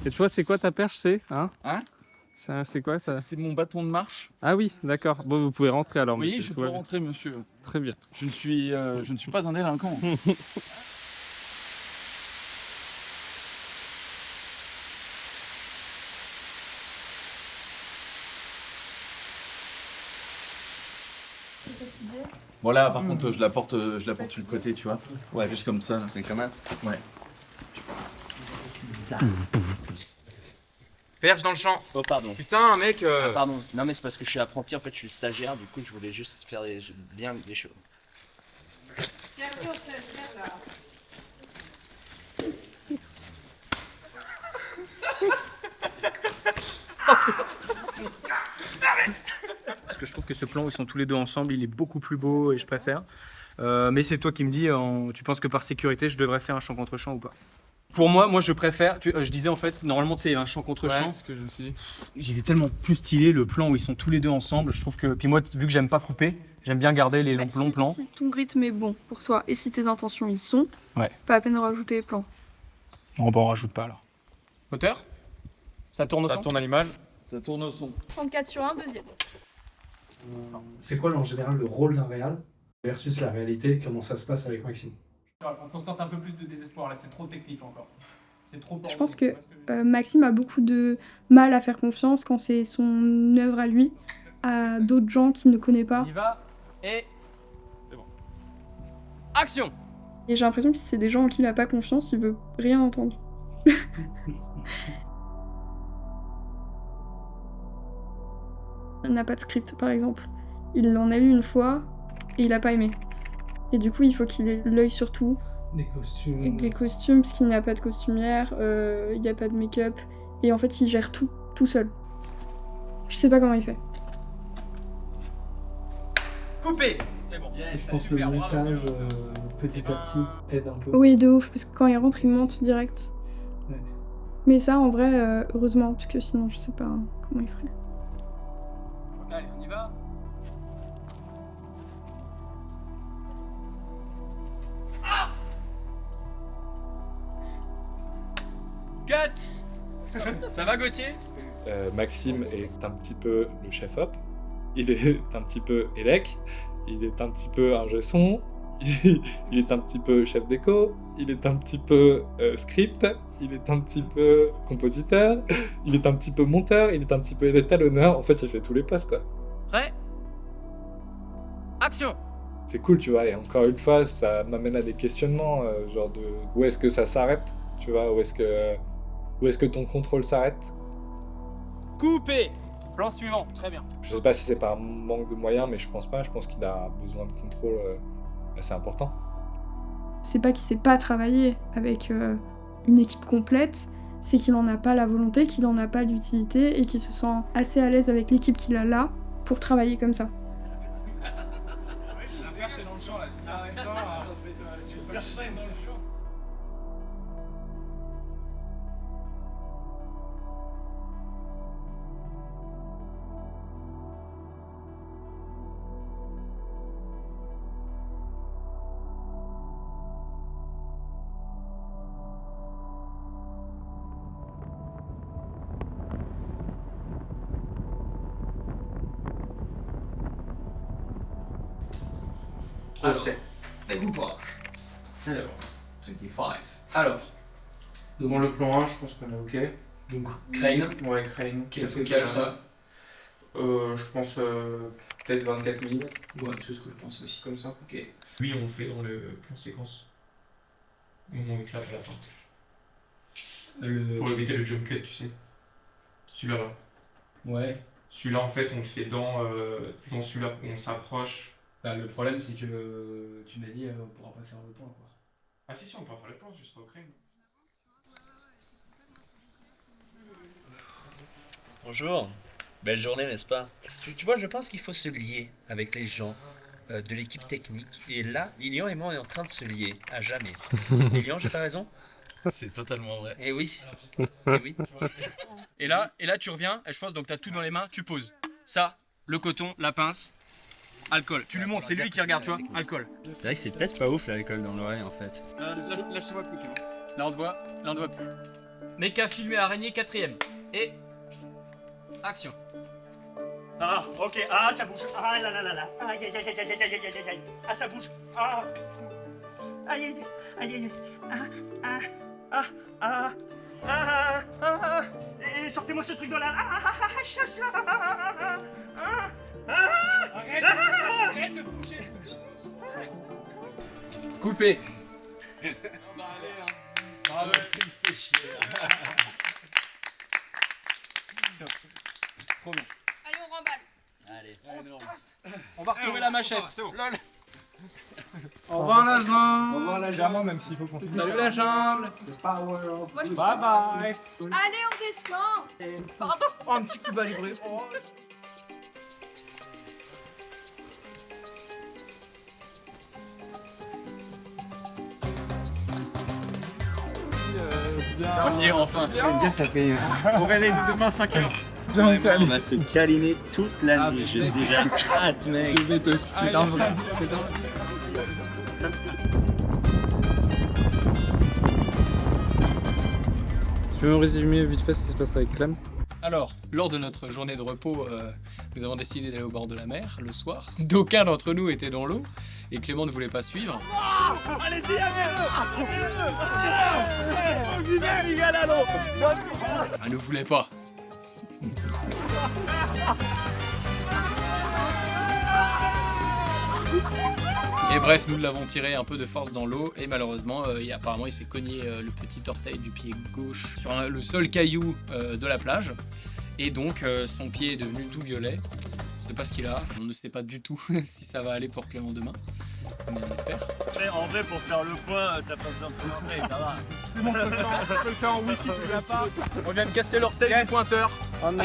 Et toi, c'est quoi ta perche, c'est Hein? C'est quoi ça? C'est mon bâton de marche. Ah oui, d'accord. Bon, vous pouvez rentrer alors. Oui, monsieur, je tout peux va bien. rentrer, monsieur. Très bien. Je ne suis pas un délinquant. Bon là, par contre, je la porte sur le côté, tu vois. Ouais, juste comme ça. C'est comme ça. Ouais. Ça. Perche dans le champ. Oh pardon. Putain, mec. Ah, pardon. Non mais c'est parce que je suis apprenti, en fait je suis stagiaire, du coup je voulais juste faire bien les choses. Parce que je trouve que ce plan où ils sont tous les deux ensemble, il est beaucoup plus beau et je préfère. Mais c'est toi qui me dis, tu penses que par sécurité, je devrais faire un champ contre champ ou pas? Pour moi je préfère. Je disais en fait, normalement c'est un champ contre champ. Ouais, c'est ce que je me suis dit. Il est tellement plus stylé le plan où ils sont tous les deux ensemble. Je trouve que. Puis moi, vu que j'aime pas couper, j'aime bien garder les longs plans. Si ton rythme est bon pour toi et si tes intentions y sont, Ouais. pas à peine de rajouter les plans. Bon, bah on rajoute pas alors. Hauteur? Ça tourne au son? Ça tourne à l'image. Ça tourne au son. 34 sur 1, deuxième. C'est quoi en général le rôle d'un réal versus la réalité? Comment ça se passe avec Maxime? On constate un peu plus de désespoir là, c'est trop technique encore. C'est trop. Je pense que Maxime a beaucoup de mal à faire confiance quand c'est son œuvre à lui, à d'autres gens qu'il ne connaît pas. On y va et. C'est bon. Action! Et j'ai l'impression que si c'est des gens en qui il n'a pas confiance, il veut rien entendre. Il n'a pas de script, par exemple. Il en a eu une fois et il n'a pas aimé. Et du coup, il faut qu'il ait l'œil sur tout. Des costumes. Et des costumes, parce qu'il n'y a pas de costumière, il n'y a pas de make-up. Et en fait, il gère tout seul. Je sais pas comment il fait. Coupé! C'est bon. Je pense que le montage, petit à petit, aide un peu. Oui, de ouf, parce que quand il rentre, il monte direct. Ouais. Mais ça, en vrai, heureusement, parce que sinon, je sais pas comment il ferait. Allez, on y va. Ah! Cut! Ça va, Gauthier? Maxime est un petit peu le chef-op, il est un petit peu élec, il est un petit peu ingé son, il est un petit peu chef déco, il est un petit peu script, il est un petit peu compositeur, il est un petit peu monteur, il est un petit peu étalonneur, en fait il fait tous les postes quoi. Prêt? Action! C'est cool tu vois, et encore une fois ça m'amène à des questionnements, genre de où est-ce que ça s'arrête, tu vois, où est-ce que ton contrôle s'arrête. Coupé! Plan suivant, très bien. Je sais pas si c'est par un manque de moyens, mais je pense pas. Je pense qu'il a besoin de contrôle assez important. C'est pas qu'il sait pas travailler avec une équipe complète, c'est qu'il en a pas la volonté, qu'il en a pas l'utilité et qu'il se sent assez à l'aise avec l'équipe qu'il a là pour travailler comme ça. La perche est dans le champ là. Arrête-toi, tu peux percher dans le champ. procès. Découpage. Alors, 25. Alors, devant le plan 1, je pense qu'on est ok. Donc, Crane. Ouais, Crane. Quelle focale ça? Je pense peut-être 24 mm. Ouais, c'est ce que je pense aussi. Comme ça. Ok. Lui, on le fait dans le plan séquence. On éclate à la fin. Pour éviter le jump cut, tu sais. Celui-là. Ouais. Celui-là, en fait, on le fait dans celui-là. On s'approche. Bah, le problème, c'est que tu m'as dit on pourra pas faire le point, quoi. Ah si, on peut faire le plan, juste pas au crane. Bonjour, belle journée, n'est-ce pas? Tu vois, je pense qu'il faut se lier avec les gens de l'équipe technique. Et là, Lilian et moi, on est en train de se lier, à jamais. Lilian, j'ai pas raison? C'est totalement vrai. Eh oui. Eh oui. Et là, tu reviens, et je pense donc tu as tout dans les mains, tu poses. Ça, le coton, la pince, alcool. Tu lui montres, c'est lui qui regarde, tu vois, alcool. C'est vrai que c'est peut-être pas ouf l'alcool dans l'oreille en fait. Là, je te vois plus, Clément. Là, on te voit plus. Méca filmé araignée, 4ème. Et... action. Ah, ok, ah, ça bouge. Ah là là là là. Aïe aïe aïe aïe aïe aïe aïe aïe aïe. Ah, ça bouge. Ah. Aïe aïe aïe aïe. Ah. Et sortez-moi ce truc de là. Arrête de bouger. Coupé. Bravo, tu me fais chier. Trop bien. Allez, on remballe. Allez. On va retrouver la machette. Au revoir la jambe. Au revoir la jambe, même s'il faut qu'on... Salut la jambe. Bye bye. Allez, on descend. Pardon. Oh, un petit coup de balibré. On y est enfin. Je veux dire, ça fait... On réveille demain 5h. Vraiment, on va se câliner toute l'année. J'ai déjà hâte, mec. Je vais te... C'est dingue. C'est dingue. Tu peux me résumer vite fait ce qui se passe avec Clem? Alors, lors de notre journée de repos, nous avons décidé d'aller au bord de la mer le soir. D'aucuns d'entre nous étaient dans l'eau et Clément ne voulait pas suivre. Allez-y, allez. Les gars, là, non. Elle ne voulait pas. Et bref, nous l'avons tiré un peu de force dans l'eau et malheureusement, apparemment il s'est cogné le petit orteil du pied gauche sur le seul caillou de la plage. Et donc son pied est devenu tout violet. On ne sait pas ce qu'il a, on ne sait pas du tout si ça va aller pour Clément demain. Mais on espère. En vrai, pour faire le point, t'as pas besoin de te montrer, ça va. C'est bon, je peux le faire en wifi, tu l'as pas. On vient de casser l'orteil du pointeur. Oh non.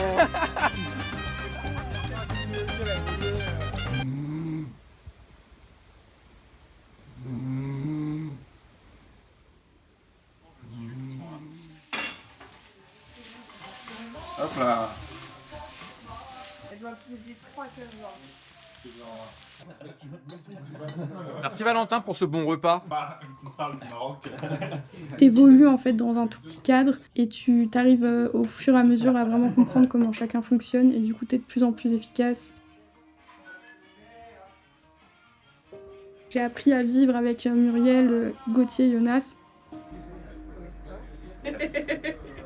Hop là. Elle doit peser 3 kg. Merci Valentin pour ce bon repas. T'évolues en fait dans un tout petit cadre et tu t'arrives au fur et à mesure à vraiment comprendre comment chacun fonctionne et du coup t'es de plus en plus efficace. J'ai appris à vivre avec Muriel, Gauthier, Jonas.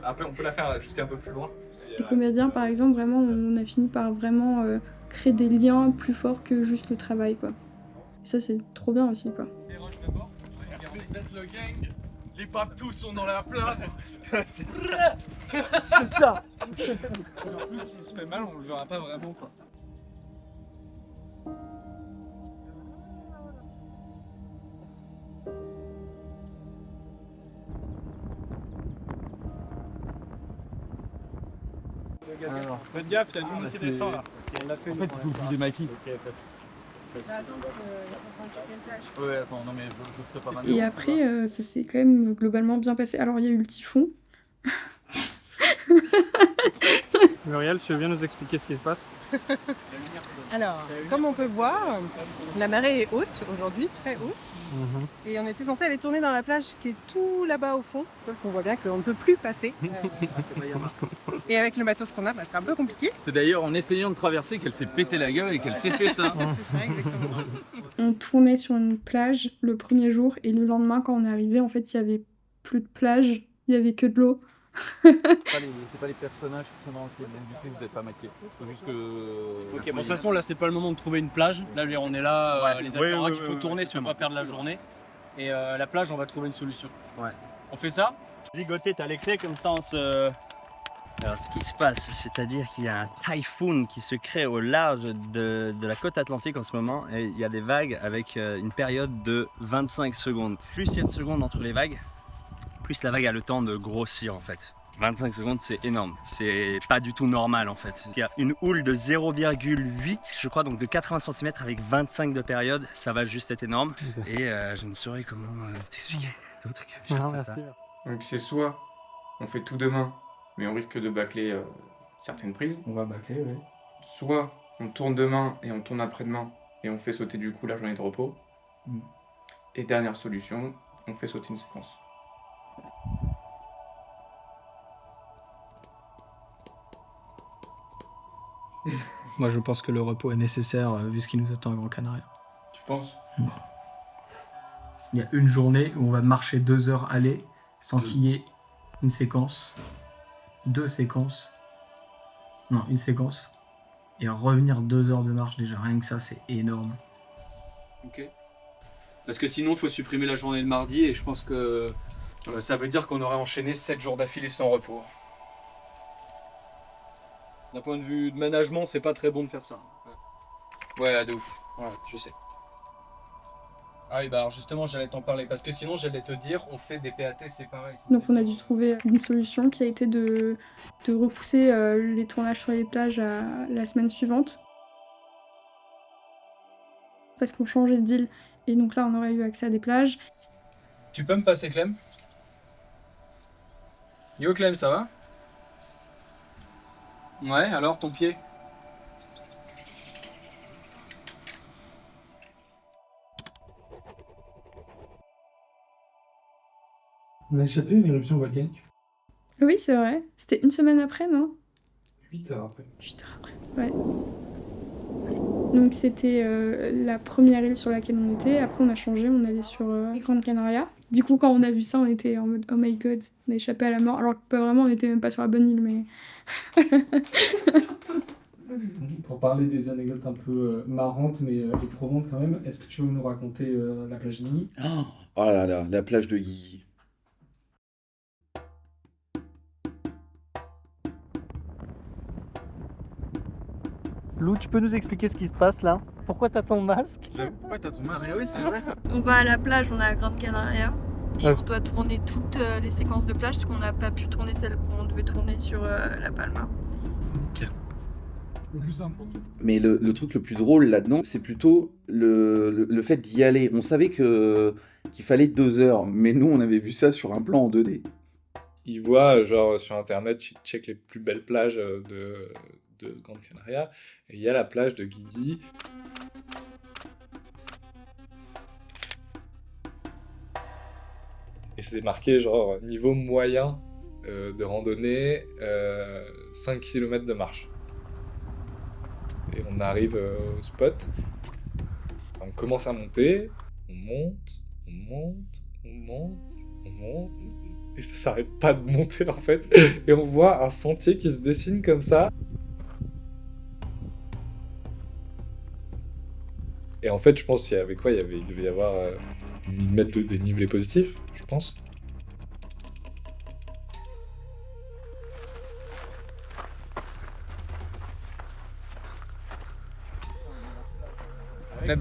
Après on peut la faire jusqu'à un peu plus loin. Les comédiens par exemple, vraiment on a fini par vraiment créer des liens plus forts que juste le travail quoi. Et ça c'est trop bien aussi quoi. Vous êtes le gang, les papetous sont dans la place. C'est ça. En plus, s'il se fait mal, on le verra pas vraiment quoi. Alors, faites gaffe, il y a du monde qui descend là. On l'a fait. En fait, il faut des maquis. Ouais, attends, non mais je ferai pas mal. Et après ça s'est quand même globalement bien passé. Alors il y a eu le typhon. Muriel, tu veux bien nous expliquer ce qui se passe? Alors, comme on peut voir, la marée est haute aujourd'hui, très haute. Et on était censé aller tourner dans la plage qui est tout là-bas au fond, sauf qu'on voit bien qu'on ne peut plus passer. Et avec le matos qu'on a, c'est un peu compliqué. C'est d'ailleurs en essayant de traverser qu'elle s'est pété la gueule et qu'elle s'est fait ça. C'est ça, exactement. On tournait sur une plage le premier jour et le lendemain, quand on est arrivé, en fait, il y avait plus de plage, il y avait que de l'eau. C'est pas les personnages qui sont dans le film, du coup vous n'êtes pas maquillés. Faut juste que. Ok, bon, de toute façon là c'est pas le moment de trouver une plage. Là on est là, les affaires qu'il faut tourner si on veut pas perdre la journée. Et la plage on va trouver une solution. Ouais. On fait ça? Vas-y Gauthier, t'as les clés comme ça on se... Alors, ce qui se passe, c'est-à-dire qu'il y a un typhoon qui se crée au large de la côte atlantique en ce moment et il y a des vagues avec une période de 25 secondes. Plus il y a de secondes entre les vagues, plus la vague a le temps de grossir en fait. 25 secondes, c'est énorme. C'est pas du tout normal en fait. Il y a une houle de 0,8, je crois, donc de 80 cm avec 25 de période. Ça va juste être énorme. Et je ne saurais comment t'expliquer d'autres que juste ça. Donc c'est soit on fait tout demain, mais on risque de bâcler certaines prises. On va bâcler, oui. Soit on tourne demain et on tourne après-demain et on fait sauter du coup la journée de repos. Et dernière solution, on fait sauter une séquence. Moi je pense que le repos est nécessaire vu ce qui nous attend à Gran Canaria. Tu penses? Il y a une journée où on va marcher 2 heures aller sans qu'il y ait une séquence, 2 séquences, non une séquence, et revenir 2 heures de marche déjà, rien que ça c'est énorme. Ok. Parce que sinon il faut supprimer la journée de mardi et je pense que ça veut dire qu'on aurait enchaîné 7 jours d'affilée sans repos. D'un point de vue de management, c'est pas très bon de faire ça. Ouais, de ouf. Ouais, je sais. Ah oui, bah alors justement, j'allais t'en parler. Parce que sinon, j'allais te dire, on fait des PAT séparés. Donc on a dû trouver une solution qui a été de repousser les tournages sur les plages à la semaine suivante. Parce qu'on changeait de deal. Et donc là, on aurait eu accès à des plages. Tu peux me passer Clem? Yo Clem, ça va? Ouais, alors ton pied? On a échappé à une éruption volcanique. Oui, c'est vrai. C'était une semaine après, non? 8 heures après. 8 heures après, ouais. Donc c'était la première île sur laquelle on était. Après on a changé, on allait sur Gran Canaria. Du coup quand on a vu ça, on était en mode oh my god, on a échappé à la mort. Alors que pas vraiment, on était même pas sur la bonne île, mais... Pour parler des anecdotes un peu marrantes mais éprouvantes quand même, est-ce que tu veux nous raconter la plage de Guigui? Oh là là, la plage de Guigui. Lou, tu peux nous expliquer ce qui se passe là? Pourquoi t'as ton masque? Pourquoi t'as ton masque? Oui, c'est vrai. On va à la plage, on est à Gran Canaria. Et on doit tourner toutes les séquences de plage parce qu'on n'a pas pu tourner celles qu'on devait tourner sur La Palma. Ok. Mais le truc le plus drôle là-dedans, c'est plutôt le fait d'y aller. On savait qu'il fallait 2 heures, mais nous on avait vu ça sur un plan en 2D. Ils voient, genre sur internet, ils checkent les plus belles plages de Gran Canaria, et il y a la plage de Guigui. Et c'était marqué genre niveau moyen de randonnée, 5 km de marche. Et on arrive au spot, on commence à monter, on monte, et ça s'arrête pas de monter en fait, et on voit un sentier qui se dessine comme ça. Et en fait, je pense qu'il y avait quoi? Il devait y avoir 1000 mètres de dénivelé positif, je pense.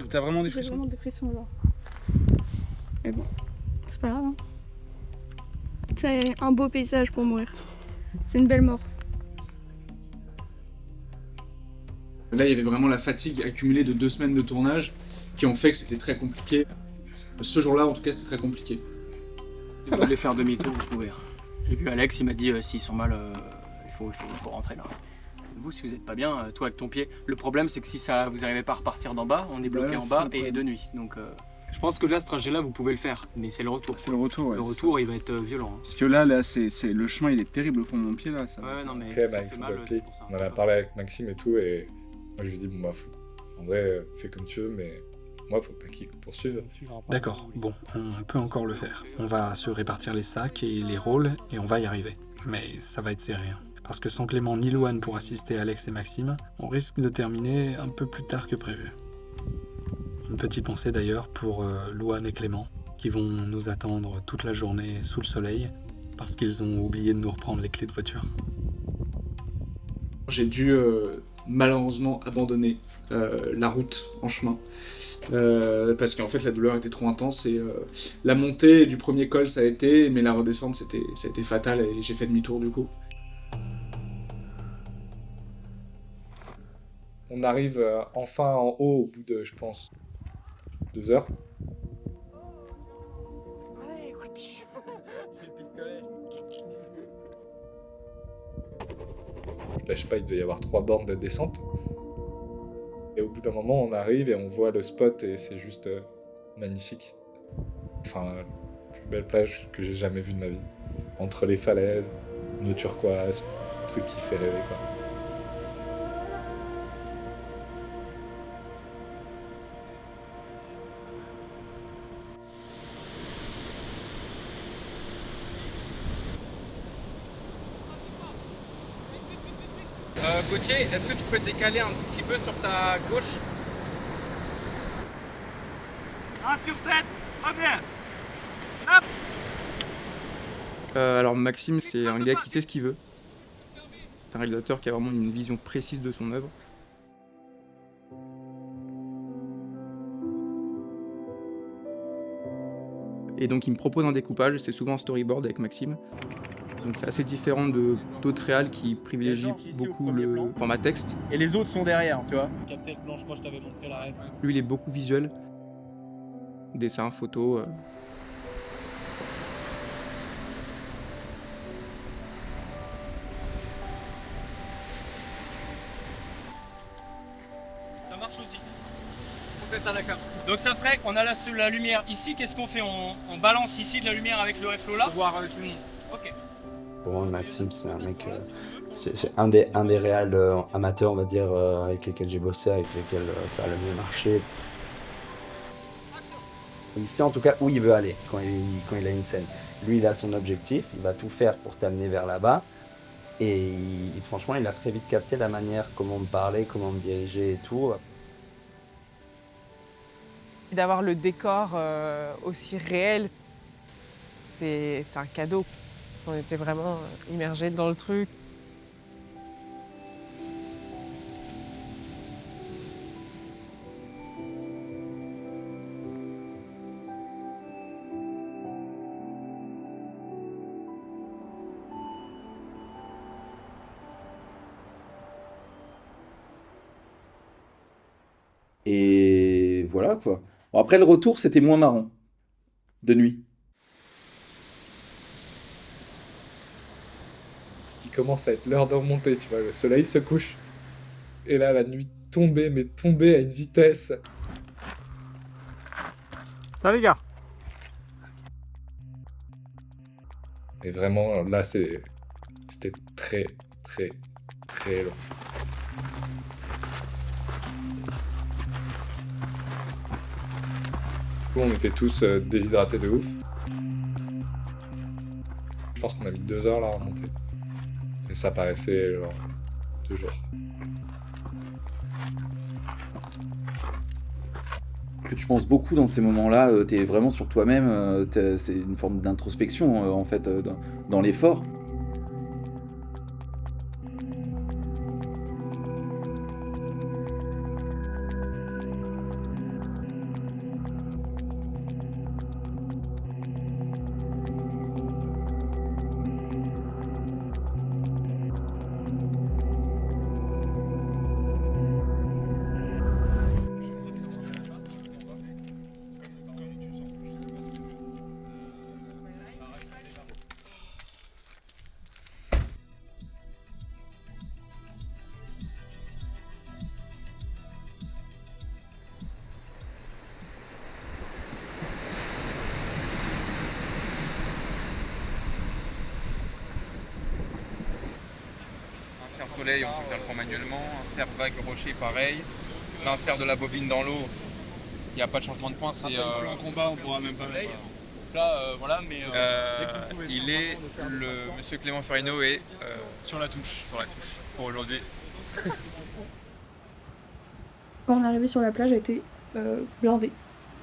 T'as vraiment des J'ai frissons? vraiment des frissons là. Mais bon, c'est pas grave. Hein. C'est un beau paysage pour mourir. C'est une belle mort. Là, il y avait vraiment la fatigue accumulée de 2 semaines de tournage qui ont fait que c'était très compliqué. Ce jour-là, en tout cas, c'était très compliqué. Vous voulez faire demi-tour, vous pouvez. J'ai vu Alex, il m'a dit s'ils sont mal, il faut rentrer là. vous, si vous n'êtes pas bien, toi avec ton pied, le problème c'est que si ça, vous n'arrivez pas à repartir d'en bas, on est bloqué en bas et de nuit. Donc je pense que là, ce trajet-là, vous pouvez le faire, mais c'est le retour. C'est le retour, ouais. Le retour, il va être violent. Hein. Parce que là c'est le chemin, il est terrible au fond de mon pied, là. Ça ouais, non, mais okay, ça fait mal, c'est pour ça. On en a parlé avec Maxime et tout, et moi je lui ai dit, bon, bah, en vrai, fais comme tu veux, mais moi, faut pas qu'il poursuive. D'accord, bon, on peut encore le faire. On va se répartir les sacs et les rôles, et on va y arriver. Mais ça va être serré, hein. Parce que sans Clément ni Louane pour assister Alex et Maxime, on risque de terminer un peu plus tard que prévu. Une petite pensée d'ailleurs pour Louane et Clément, qui vont nous attendre toute la journée sous le soleil, parce qu'ils ont oublié de nous reprendre les clés de voiture. J'ai dû malheureusement abandonner la route en chemin, parce qu'en fait la douleur était trop intense, et la montée du premier col ça a été, mais la redescente ça a été fatal, et j'ai fait demi-tour du coup. On arrive enfin en haut au bout de, je pense, 2 heures. Là, je sais pas, il doit y avoir 3 bornes de descente. Et au bout d'un moment, on arrive et on voit le spot et c'est juste magnifique. Enfin, la plus belle plage que j'ai jamais vue de ma vie. Entre les falaises, le turquoise, un truc qui fait rêver, quoi. Gauthier, est-ce que tu peux te décaler un tout petit peu sur ta gauche? 1 sur 7, très bien. Hop. Alors Maxime, c'est un gars qui sait ce qu'il veut. C'est un réalisateur qui a vraiment une vision précise de son œuvre. Et donc il me propose un découpage, c'est souvent un storyboard avec Maxime. Donc c'est assez différent d'autres réals qui privilégient beaucoup le format texte. Et les autres sont derrière, tu vois. Captain Blanche, je crois que je t'avais montré la rêve. Lui, il est beaucoup visuel. Dessin, photo. Ça marche aussi. D'accord. Donc ça ferait qu'on a la lumière ici, qu'est-ce qu'on fait, on balance ici de la lumière avec le reflet là pour voir tout le monde. Ok. Pour moi, Maxime, c'est un mec, c'est un des réals amateurs, on va dire, avec lesquels j'ai bossé, avec lesquels ça a le mieux marché. Il sait en tout cas où il veut aller quand il a une scène. Lui, il a son objectif, il va tout faire pour t'amener vers là-bas. Et franchement, il a très vite capté la manière comment me parler, comment me diriger et tout. D'avoir le décor aussi réel, c'est un cadeau. On était vraiment immergés dans le truc. Et voilà quoi. Bon, après le retour, c'était moins marrant. De nuit. Il commence à être l'heure de remonter, tu vois, le soleil se couche. Et là, la nuit tombait, mais tombait à une vitesse. Ça les gars. Et vraiment, là, c'était très, très, très long. Du coup, on était tous déshydratés de ouf. Je pense qu'on a mis 2 heures là à remonter. Et ça paraissait genre 2 jours. Que tu penses beaucoup dans ces moments-là, t'es vraiment sur toi-même, c'est une forme d'introspection en fait dans l'effort. insert soleil, on peut faire le plan manuellement. Insert vague rocher, pareil. L'insert de la bobine dans l'eau, il n'y a pas de changement de point. C'est en combat, on pourra même pas. Là, voilà, mais il est le monsieur Clément Ferrino est sur la touche. Pour aujourd'hui. Quand on est arrivé sur la plage, elle était blindée.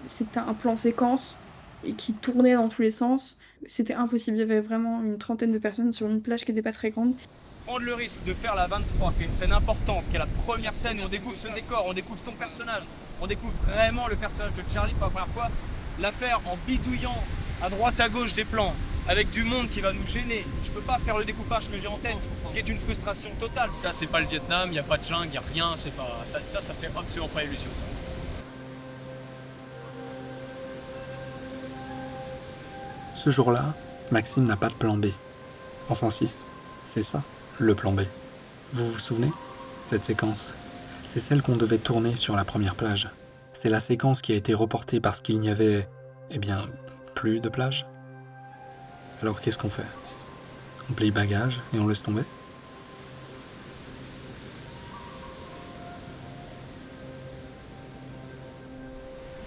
C'était un plan séquence et qui tournait dans tous les sens. C'était impossible. Il y avait vraiment une trentaine de personnes sur une plage qui n'était pas très grande. Prendre le risque de faire la 23, qui est une scène importante, qui est la première scène où on découvre ce décor, on découvre ton personnage, on découvre vraiment le personnage de Charlie pour la première fois, la faire en bidouillant à droite à gauche des plans, avec du monde qui va nous gêner. Je peux pas faire le découpage que j'ai en tête, ce qui est une frustration totale. Ça, c'est pas le Vietnam, il n'y a pas de jungle, il n'y a rien, c'est pas... ça fait absolument pas illusion, ça. Ce jour-là, Maxime n'a pas de plan B. Enfin si, c'est ça, le plan B. Vous vous souvenez? Cette séquence, c'est celle qu'on devait tourner sur la première plage. C'est la séquence qui a été reportée parce qu'il n'y avait, plus de plage. Alors qu'est-ce qu'on fait? On plie bagages et on laisse tomber?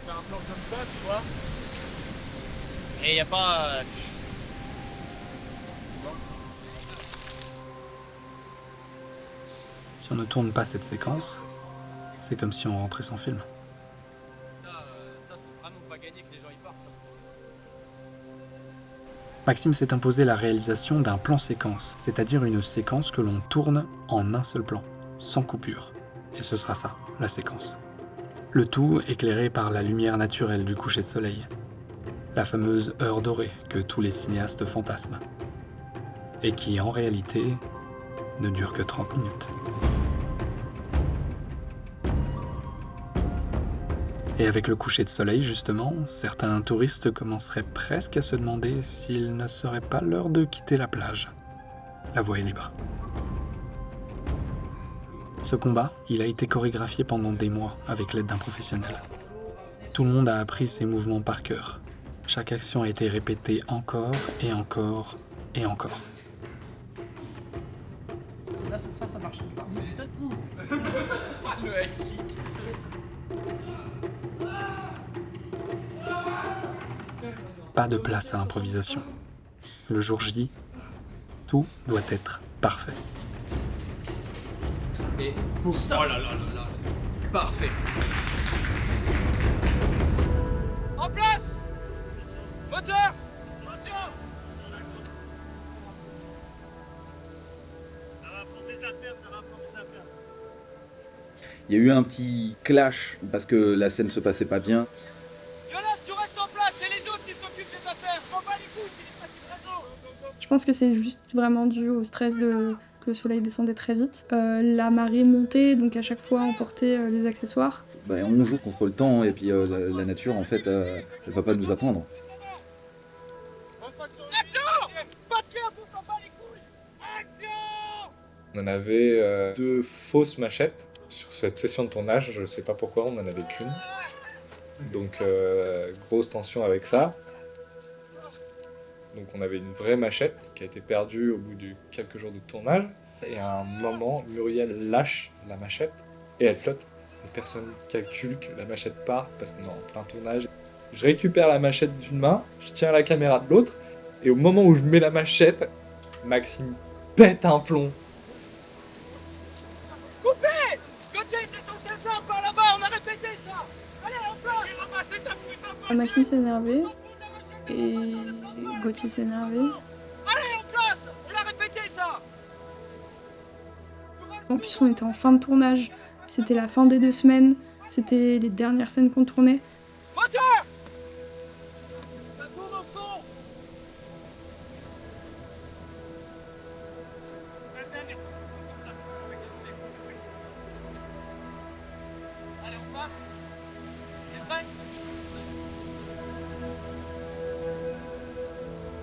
Faire un plan comme ça, tu vois. Et il n'y a pas... Si on ne tourne pas cette séquence, c'est comme si on rentrait sans film. Ça c'est vraiment pas gagné que les gens y partent. Maxime s'est imposé la réalisation d'un plan séquence, c'est-à-dire une séquence que l'on tourne en un seul plan, sans coupure. Et ce sera ça, la séquence. Le tout éclairé par la lumière naturelle du coucher de soleil. La fameuse heure dorée que tous les cinéastes fantasment. Et qui, en réalité, ne dure que 30 minutes. Et avec le coucher de soleil, justement, certains touristes commenceraient presque à se demander s'il ne serait pas l'heure de quitter la plage. La voie est libre. Ce combat, il a été chorégraphié pendant des mois avec l'aide d'un professionnel. Tout le monde a appris ses mouvements par cœur. Chaque action a été répétée encore et encore et encore. Là, ça marche pas. Le hack kick. Pas de place à l'improvisation. Le jour J, tout doit être parfait. Et oh là là là là. Parfait. En place. Moteur. Attention. Ça va prendre des affaires, Il y a eu un petit clash parce que la scène se passait pas bien. Jonas, tu restes en place, c'est les autres qui s'occupent des affaires. Je m'en bats les couilles, c'est les pas qui réseau. Je pense que c'est juste vraiment dû au stress que le soleil descendait très vite. La marée montait, donc à chaque fois on portait les accessoires. On joue contre le temps et puis la nature en fait elle va pas nous attendre. Action. Pas de cœur, on s'en bat les couilles. Action. On en avait 2 fausses machettes sur cette session de tournage, je sais pas pourquoi, on en avait qu'une. Donc grosse tension avec ça. Donc on avait une vraie machette qui a été perdue au bout de quelques jours de tournage. Et à un moment, Muriel lâche la machette et elle flotte. Et personne calcule que la machette part parce qu'on est en plein tournage. Je récupère la machette d'une main, je tiens la caméra de l'autre. Et au moment où je mets la machette, Maxime pète un plomb. Coupez. Gauthier était censé le faire par là-bas, on a répété ça. Allez, en place. Ramassez ta putain. Maxime s'est énervé et Gauthier s'est énervé. Allez, en place. On a répété ça. En plus on était en fin de tournage, c'était la fin des 2 semaines, c'était les dernières scènes qu'on tournait. Moteur. Ça tourne au son. Allez, on passe. Et prêt.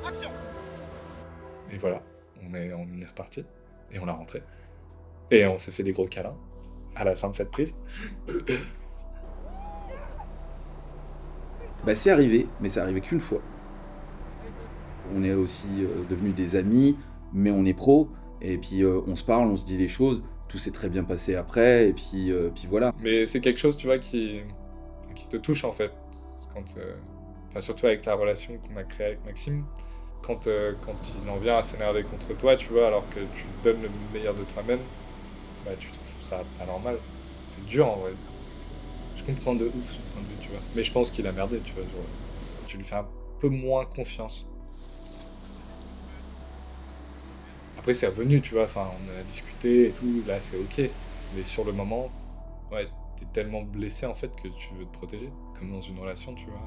Action. Et voilà, on est reparti. Et on l'a rentré. Et on s'est fait des gros câlins à la fin de cette prise. C'est arrivé, mais c'est arrivé qu'une fois. On est aussi devenus des amis, mais on est pro. Et puis on se parle, on se dit les choses, tout s'est très bien passé après, et puis voilà. Mais c'est quelque chose, tu vois, qui te touche en fait. Quand, surtout avec la relation qu'on a créée avec Maxime, quand il en vient à s'énerver contre toi, tu vois, alors que tu donnes le meilleur de toi-même, bah, tu trouves ça pas normal. C'est dur en vrai. Je comprends de ouf son point de vue, tu vois. Mais je pense qu'il a merdé, tu vois. Genre, tu lui fais un peu moins confiance. Après, c'est revenu, tu vois. Enfin, on a discuté et tout. Là, c'est ok. Mais sur le moment, ouais, t'es tellement blessé en fait que tu veux te protéger. Comme dans une relation, tu vois.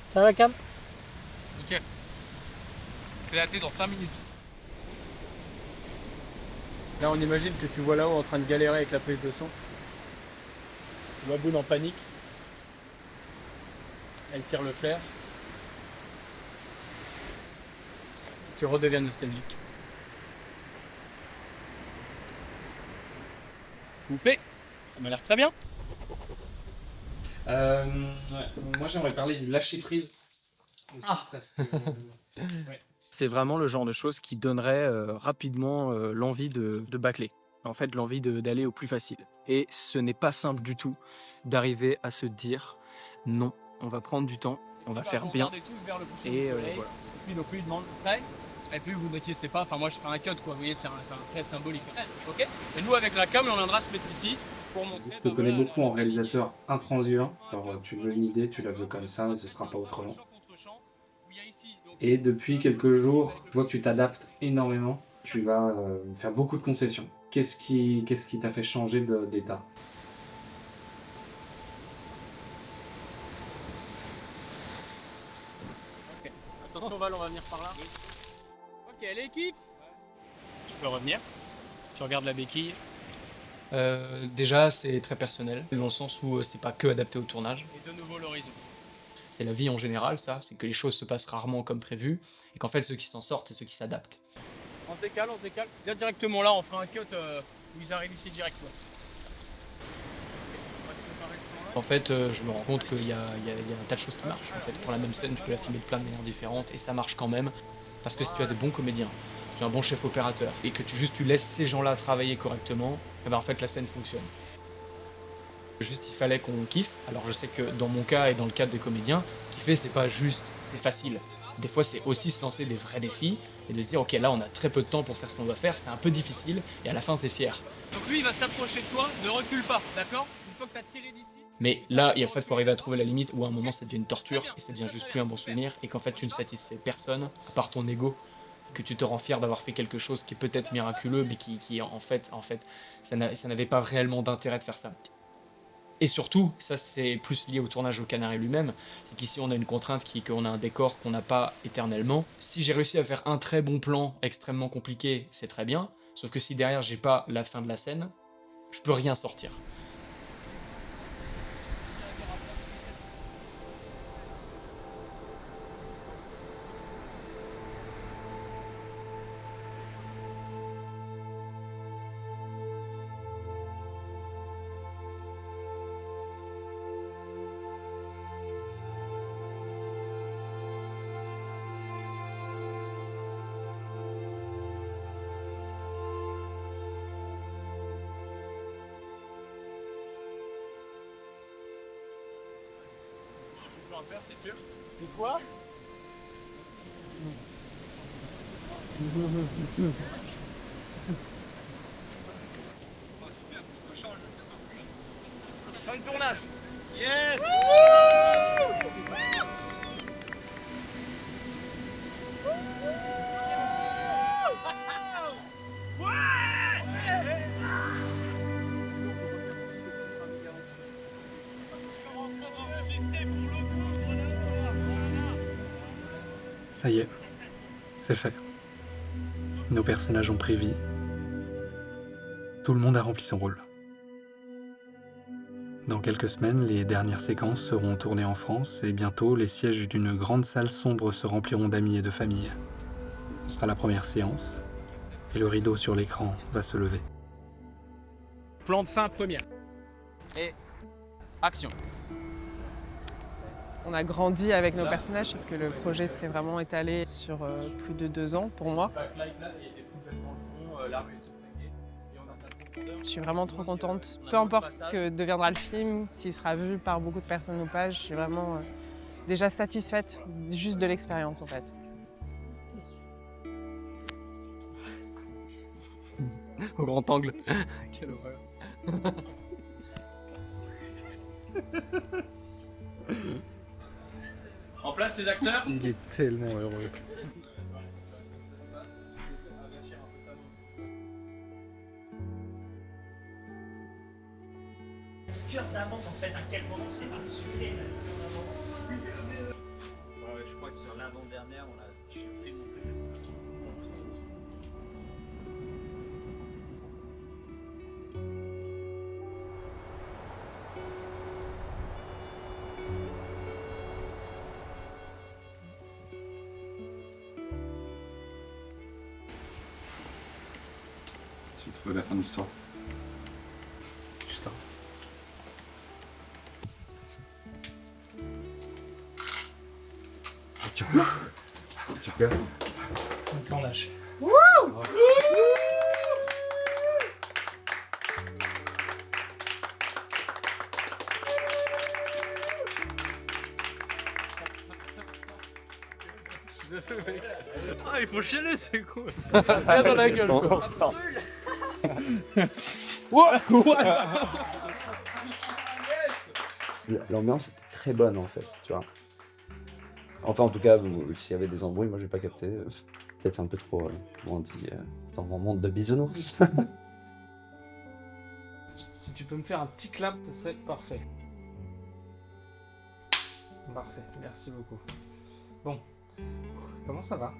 Ça va, Cam? Nickel. PAT dans 5 minutes. Là, on imagine que tu vois là-haut en train de galérer avec la prise de son. Tu vois Boone en panique. Elle tire le flair. Tu redeviens nostalgique. Coupé. Ça m'a l'air très bien. Moi j'aimerais parler du lâcher prise aussi, parce que, Ouais. C'est vraiment le genre de choses qui donnerait rapidement l'envie de bâcler. En fait, l'envie d'aller au plus facile. Et ce n'est pas simple du tout d'arriver à se dire non, on va prendre du temps, on va faire bien. Tous vers le coucher Et du soleil. voilà. Et puis, donc lui il demande prêt. Et puis vous n'inquiétez pas, enfin moi je fais un cut quoi, vous voyez c'est un trait symbolique. Ok. Et nous avec la cam on viendra se mettre ici pour montrer. je te connais beaucoup en réalisateur intransigeant. Genre tu veux une idée, tu la veux comme ça, et ce sera pas autrement. Et depuis quelques jours, je vois que tu t'adaptes énormément. Tu vas faire beaucoup de concessions. Qu'est-ce qui t'a fait changer d'état? Ok. Attention Val, on va venir par là. Ok l'équipe. Tu peux revenir. Tu regardes la béquille. Déjà, c'est très personnel, dans le sens où c'est pas que adapté au tournage. Et de nouveau l'horizon. C'est la vie en général, ça, c'est que les choses se passent rarement comme prévu, et qu'en fait, ceux qui s'en sortent, c'est ceux qui s'adaptent. On se décale, on se décale. Viens directement là, on fera un cut où ils arrivent ici direct. Ouais. En fait, je me rends compte qu'il y a un tas de choses qui marchent. En fait, pour la même scène, tu peux la filmer de plein de manières différentes, et ça marche quand même, parce que si tu as des bons comédiens, tu as un bon chef opérateur, et que tu laisses ces gens-là travailler correctement, et ben en fait, la scène fonctionne. Juste, il fallait qu'on kiffe. Alors, je sais que dans mon cas et dans le cadre des comédiens, kiffer, c'est pas juste, c'est facile. Des fois, c'est aussi se lancer des vrais défis et de se dire, ok, là, on a très peu de temps pour faire ce qu'on doit faire, c'est un peu difficile, et à la fin, t'es fier. Donc lui, il va s'approcher de toi, ne recule pas, d'accord? Une fois que t'as tiré d'ici. Mais là, en fait, faut arriver à trouver la limite où à un moment, ça devient une torture et ça devient juste plus un bon souvenir et qu'en fait, tu ne satisfais personne, à part ton ego, que tu te rends fier d'avoir fait quelque chose qui est peut-être miraculeux, mais qui en fait, ça n'avait pas réellement d'intérêt de faire ça. Et surtout, ça c'est plus lié au tournage au Canari lui-même, c'est qu'ici on a une contrainte qui est qu'on a un décor qu'on n'a pas éternellement. Si j'ai réussi à faire un très bon plan extrêmement compliqué, c'est très bien, sauf que si derrière j'ai pas la fin de la scène, je peux rien sortir. Faire, c'est sûr. Et quoi? Fin de tournage. Yes. Ça y est, c'est fait. Nos personnages ont pris vie. Tout le monde a rempli son rôle. Dans quelques semaines, les dernières séquences seront tournées en France et bientôt, les sièges d'une grande salle sombre se rempliront d'amis et de familles. Ce sera la première séance et le rideau sur l'écran va se lever. Plan de fin première. Et action. On a grandi avec nos personnages parce que le projet s'est vraiment étalé sur plus de 2 ans pour moi. Je suis vraiment trop contente. Peu importe ce que deviendra le film, s'il sera vu par beaucoup de personnes ou pas, je suis vraiment déjà satisfaite juste de l'expérience en fait. Au grand angle. Quelle horreur. En place les acteurs. Il est tellement heureux. Cœur d'avance en fait, à quel moment c'est assuré la cœur d'avance. Je crois que sur l'avant-dernière, on a pris mon prix. J'ai trouvé la fin de l'histoire. Putain. Tournage. Ah, il faut chialer, c'est cool. Bien dans la gueule. L'ambiance était très bonne en fait, tu vois. Enfin, en tout cas, s'il y avait des embrouilles, moi j'ai pas capté. Peut-être un peu trop grandi dans mon monde de bisounours. Si tu peux me faire un petit clap, ce serait parfait. Parfait, merci beaucoup. Bon, comment ça va?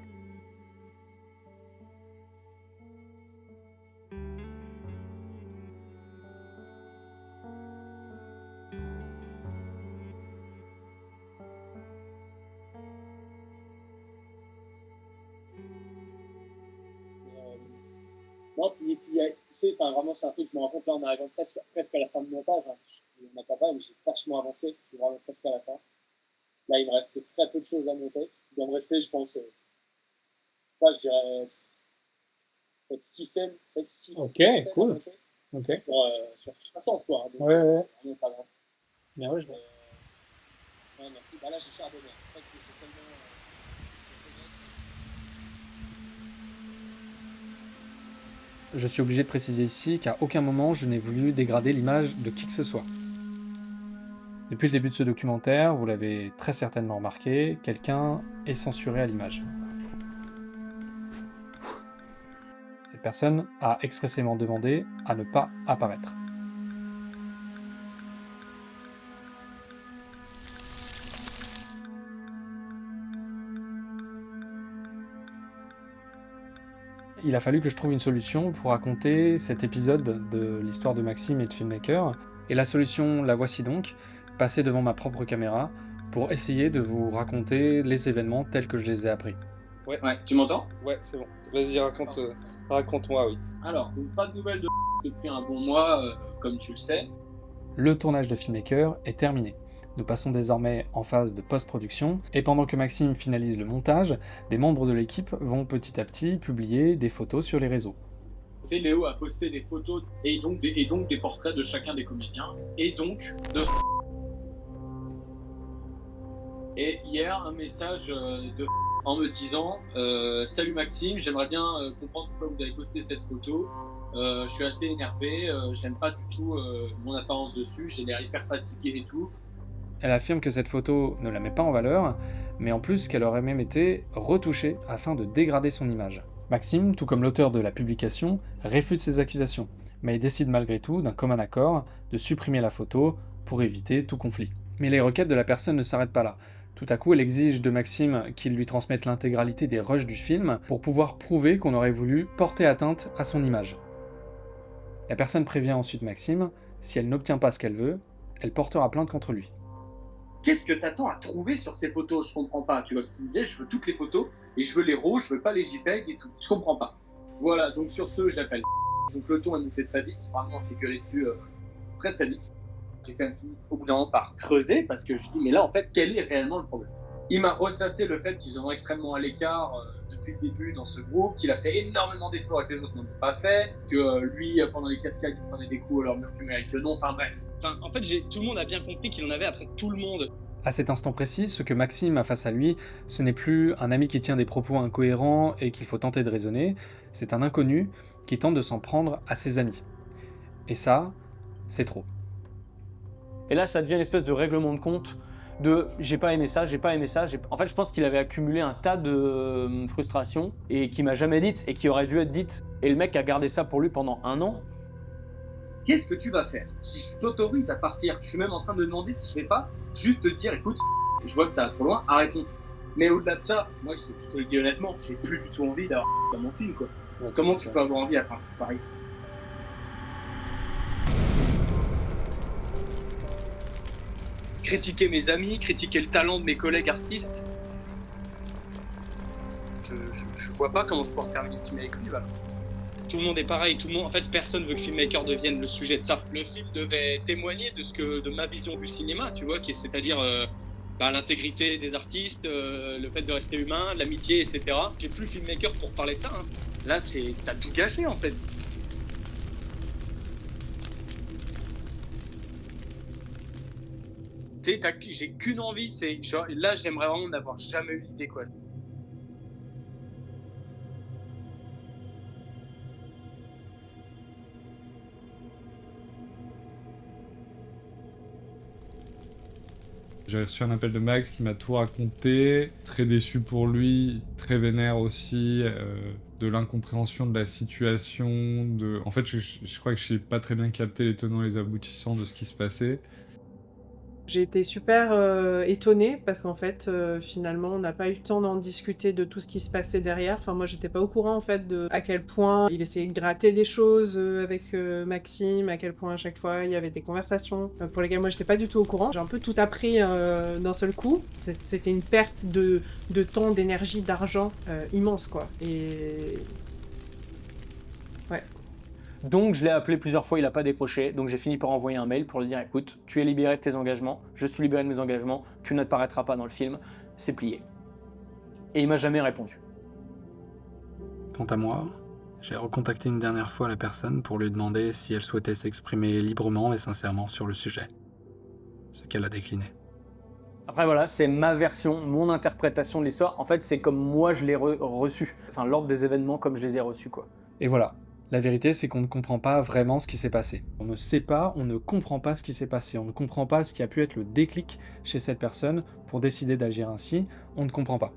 Non, puis tu sais, vraiment, c'est un truc, je me rends compte, là, on arrive presque à la fin du montage. Hein. On n'a pas mal, mais j'ai vachement avancé, je suis vraiment presque à la fin. Là, il me reste très peu de choses à monter. Il doit me rester, je pense, je dirais, peut-être 6 scènes. Ok, cool. Ok. Sur 60, quoi. Hein, donc, Ouais. vraiment pas grave. Bien, ouais, je vois. Ouais, merci. Bah là, j'ai charbonné. En fait, c'est tellement... Je suis obligé de préciser ici qu'à aucun moment je n'ai voulu dégrader l'image de qui que ce soit. Depuis le début de ce documentaire, vous l'avez très certainement remarqué, quelqu'un est censuré à l'image. Cette personne a expressément demandé à ne pas apparaître. Il a fallu que je trouve une solution pour raconter cet épisode de l'histoire de Maxime et de Filmmaker, et la solution, la voici donc, passer devant ma propre caméra pour essayer de vous raconter les événements tels que je les ai appris. Ouais, tu m'entends? Ouais, c'est bon. Vas-y, raconte-moi, oui. Alors, pas de nouvelles depuis un bon mois, comme tu le sais. Le tournage de Filmmaker est terminé. Nous passons désormais en phase de post-production, et pendant que Maxime finalise le montage, des membres de l'équipe vont petit à petit publier des photos sur les réseaux. Léo a posté des photos et donc des portraits de chacun des comédiens, et donc de... Et hier, un message en me disant « Salut Maxime, j'aimerais bien comprendre pourquoi vous avez posté cette photo. Je suis assez énervé, j'aime pas du tout mon apparence dessus, j'ai l'air hyper fatigué et tout. » Elle affirme que cette photo ne la met pas en valeur, mais en plus qu'elle aurait même été retouchée afin de dégrader son image. Maxime, tout comme l'auteur de la publication, réfute ces accusations, mais il décide malgré tout, d'un commun accord, de supprimer la photo pour éviter tout conflit. Mais les requêtes de la personne ne s'arrêtent pas là. Tout à coup, elle exige de Maxime qu'il lui transmette l'intégralité des rushs du film pour pouvoir prouver qu'on aurait voulu porter atteinte à son image. La personne prévient ensuite Maxime, si elle n'obtient pas ce qu'elle veut, elle portera plainte contre lui. Qu'est-ce que t'attends à trouver sur ces photos? Je comprends pas. Tu vois ce qu'il me disait, je veux toutes les photos et je veux les RAW, je veux pas les JPEG et tout. Je comprends pas. Voilà, donc sur ce, j'appelle. Donc le ton a monté très vite. Vraiment, c'est gueulé dessus très très vite. J'ai quand même fini au bout d'un moment par creuser parce que je dis, mais là en fait, quel est réellement le problème? Il m'a ressassé le fait qu'ils sont extrêmement à l'écart depuis le début dans ce groupe, qu'il a fait énormément d'efforts et que les autres n'ont pas fait, que lui, pendant les cascades, il prenait des coups alors que non, enfin bref. Enfin, en fait, tout le monde a bien compris qu'il en avait après tout le monde. À cet instant précis, ce que Maxime a face à lui, ce n'est plus un ami qui tient des propos incohérents et qu'il faut tenter de raisonner, c'est un inconnu qui tente de s'en prendre à ses amis. Et ça, c'est trop. Et là, ça devient une espèce de règlement de compte de j'ai pas aimé ça, j'ai pas aimé ça. En fait, je pense qu'il avait accumulé un tas de frustrations et qui m'a jamais dites et qui aurait dû être dites. Et le mec a gardé ça pour lui pendant 1 an. Qu'est-ce que tu vas faire? Si je t'autorise à partir, je suis même en train de me demander si je vais pas juste te dire, écoute, je vois que ça va trop loin, arrêtons. Mais au-delà de ça, moi, je te le dis honnêtement, j'ai plus du tout envie d'avoir dans mon film, quoi. Comment tu peux avoir envie à faire pareil? Critiquer mes amis, critiquer le talent de mes collègues artistes. Je vois pas comment je pourrais terminer ce film avec lui, là. Tout le monde est pareil, en fait, personne veut que Filmmaker devienne le sujet de ça. Le film devait témoigner de ma vision du cinéma, tu vois, c'est-à-dire l'intégrité des artistes, le fait de rester humain, l'amitié, etc. J'ai plus Filmmaker pour parler de ça. Hein. Là, t'as tout gâché, en fait. J'ai qu'une envie, c'est genre, là, j'aimerais vraiment n'avoir jamais eu l'idée, quoi. J'ai reçu un appel de Max qui m'a tout raconté, très déçu pour lui, très vénère aussi, de l'incompréhension de la situation, En fait, je crois que je n'ai pas très bien capté les tenants et les aboutissants de ce qui se passait. J'ai été super étonnée parce qu'en fait, finalement, on n'a pas eu le temps d'en discuter de tout ce qui se passait derrière. Enfin, moi, j'étais pas au courant en fait de à quel point il essayait de gratter des choses avec Maxime, à quel point à chaque fois il y avait des conversations pour lesquelles moi j'étais pas du tout au courant. J'ai un peu tout appris d'un seul coup. C'était une perte de temps, d'énergie, d'argent immense quoi. Et ouais. Donc je l'ai appelé plusieurs fois, il n'a pas décroché, donc j'ai fini par envoyer un mail pour lui dire écoute, tu es libéré de tes engagements, je suis libéré de mes engagements, tu ne paraîtras pas dans le film, c'est plié. Et il m'a jamais répondu. Quant à moi, j'ai recontacté une dernière fois la personne pour lui demander si elle souhaitait s'exprimer librement et sincèrement sur le sujet. Ce qu'elle a décliné. Après voilà, c'est ma version, mon interprétation de l'histoire, en fait c'est comme moi je l'ai reçu, enfin l'ordre des événements comme je les ai reçus quoi. Et voilà. La vérité, c'est qu'on ne comprend pas vraiment ce qui s'est passé. On ne sait pas, on ne comprend pas ce qui s'est passé. On ne comprend pas ce qui a pu être le déclic chez cette personne pour décider d'agir ainsi. On ne comprend pas.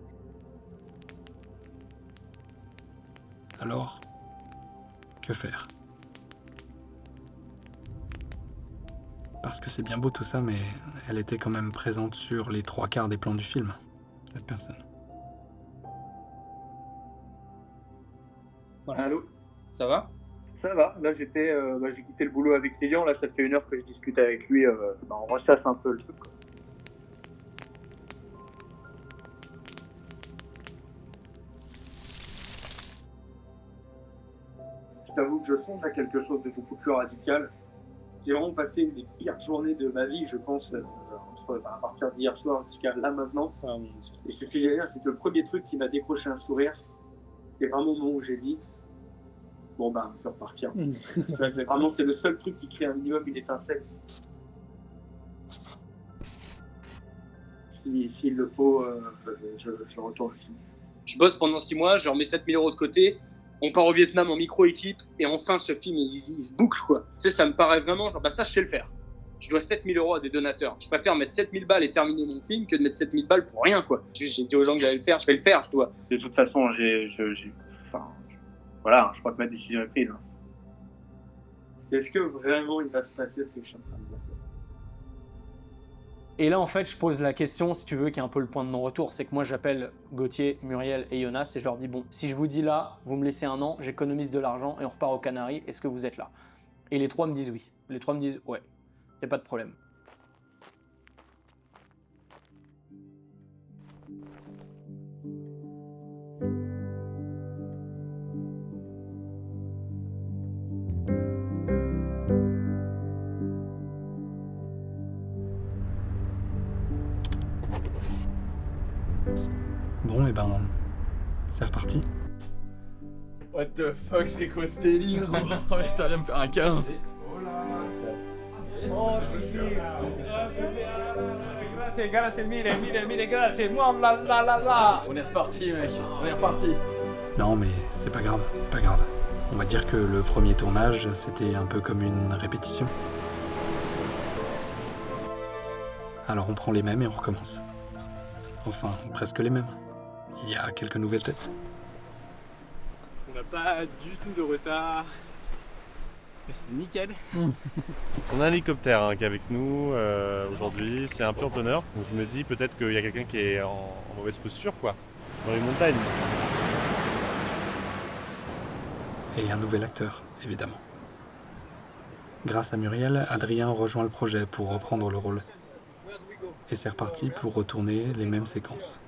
Alors, que faire? Parce que c'est bien beau tout ça, mais elle était quand même présente sur les 3/4 des plans du film, cette personne. Allô? Ça va? Ça va, là j'ai quitté le boulot avec client, là ça fait 1 heure que je discute avec lui, on ressasse un peu le truc. Quoi. Je t'avoue que je songe à quelque chose de beaucoup plus radical. J'ai vraiment passé une des pires journées de ma vie, je pense, à partir d'hier soir jusqu'à là maintenant. Et ce que j'ai à dire, c'est que le premier truc qui m'a décroché un sourire, c'est vraiment le moment où j'ai dit bon ben, je vais repartir. Vraiment, c'est le seul truc qui crée un minimum une étincelle. S'il le faut, je retourne ici. Je bosse pendant 6 mois, je remets 7 000 € de côté, on part au Vietnam en micro-équipe, et enfin ce film il se boucle quoi. Tu sais, ça me paraît vraiment genre, bah ça je sais le faire. Je dois 7 000 € à des donateurs. Je préfère mettre 7 000 balles et terminer mon film que de mettre 7 000 balles pour rien quoi. J'ai dit aux gens que j'allais le faire, je vais le faire, je dois. De toute façon, voilà, je crois que ma décision est prise. Est-ce que vraiment il va se passer ce que je suis en train de dire? Et là en fait je pose la question, si tu veux, qui est un peu le point de non-retour, c'est que moi j'appelle Gauthier, Muriel et Jonas et je leur dis bon, si je vous dis là, vous me laissez 1 an, j'économise de l'argent et on repart aux Canaries, est-ce que vous êtes là? Et les 3 me disent oui. Les 3 me disent ouais, y a pas de problème. Bon, et ben, c'est reparti. What the fuck, c'est quoi ce délire? Oh putain, viens me faire un câlin. On est reparti, mec, on est reparti. Non, mais c'est pas grave, c'est pas grave. On va dire que le premier tournage, c'était un peu comme une répétition. Alors on prend les mêmes et on recommence. Enfin, presque les mêmes. Il y a quelques nouvelles têtes. On n'a pas du tout de retard. C'est nickel. On a un hélicoptère qui est avec nous aujourd'hui, c'est un peu en honneur. Donc je me dis peut-être qu'il y a quelqu'un qui est en mauvaise posture, quoi, dans les montagnes. Et un nouvel acteur, évidemment. Grâce à Muriel, Adrien rejoint le projet pour reprendre le rôle. Et c'est reparti pour retourner les mêmes séquences.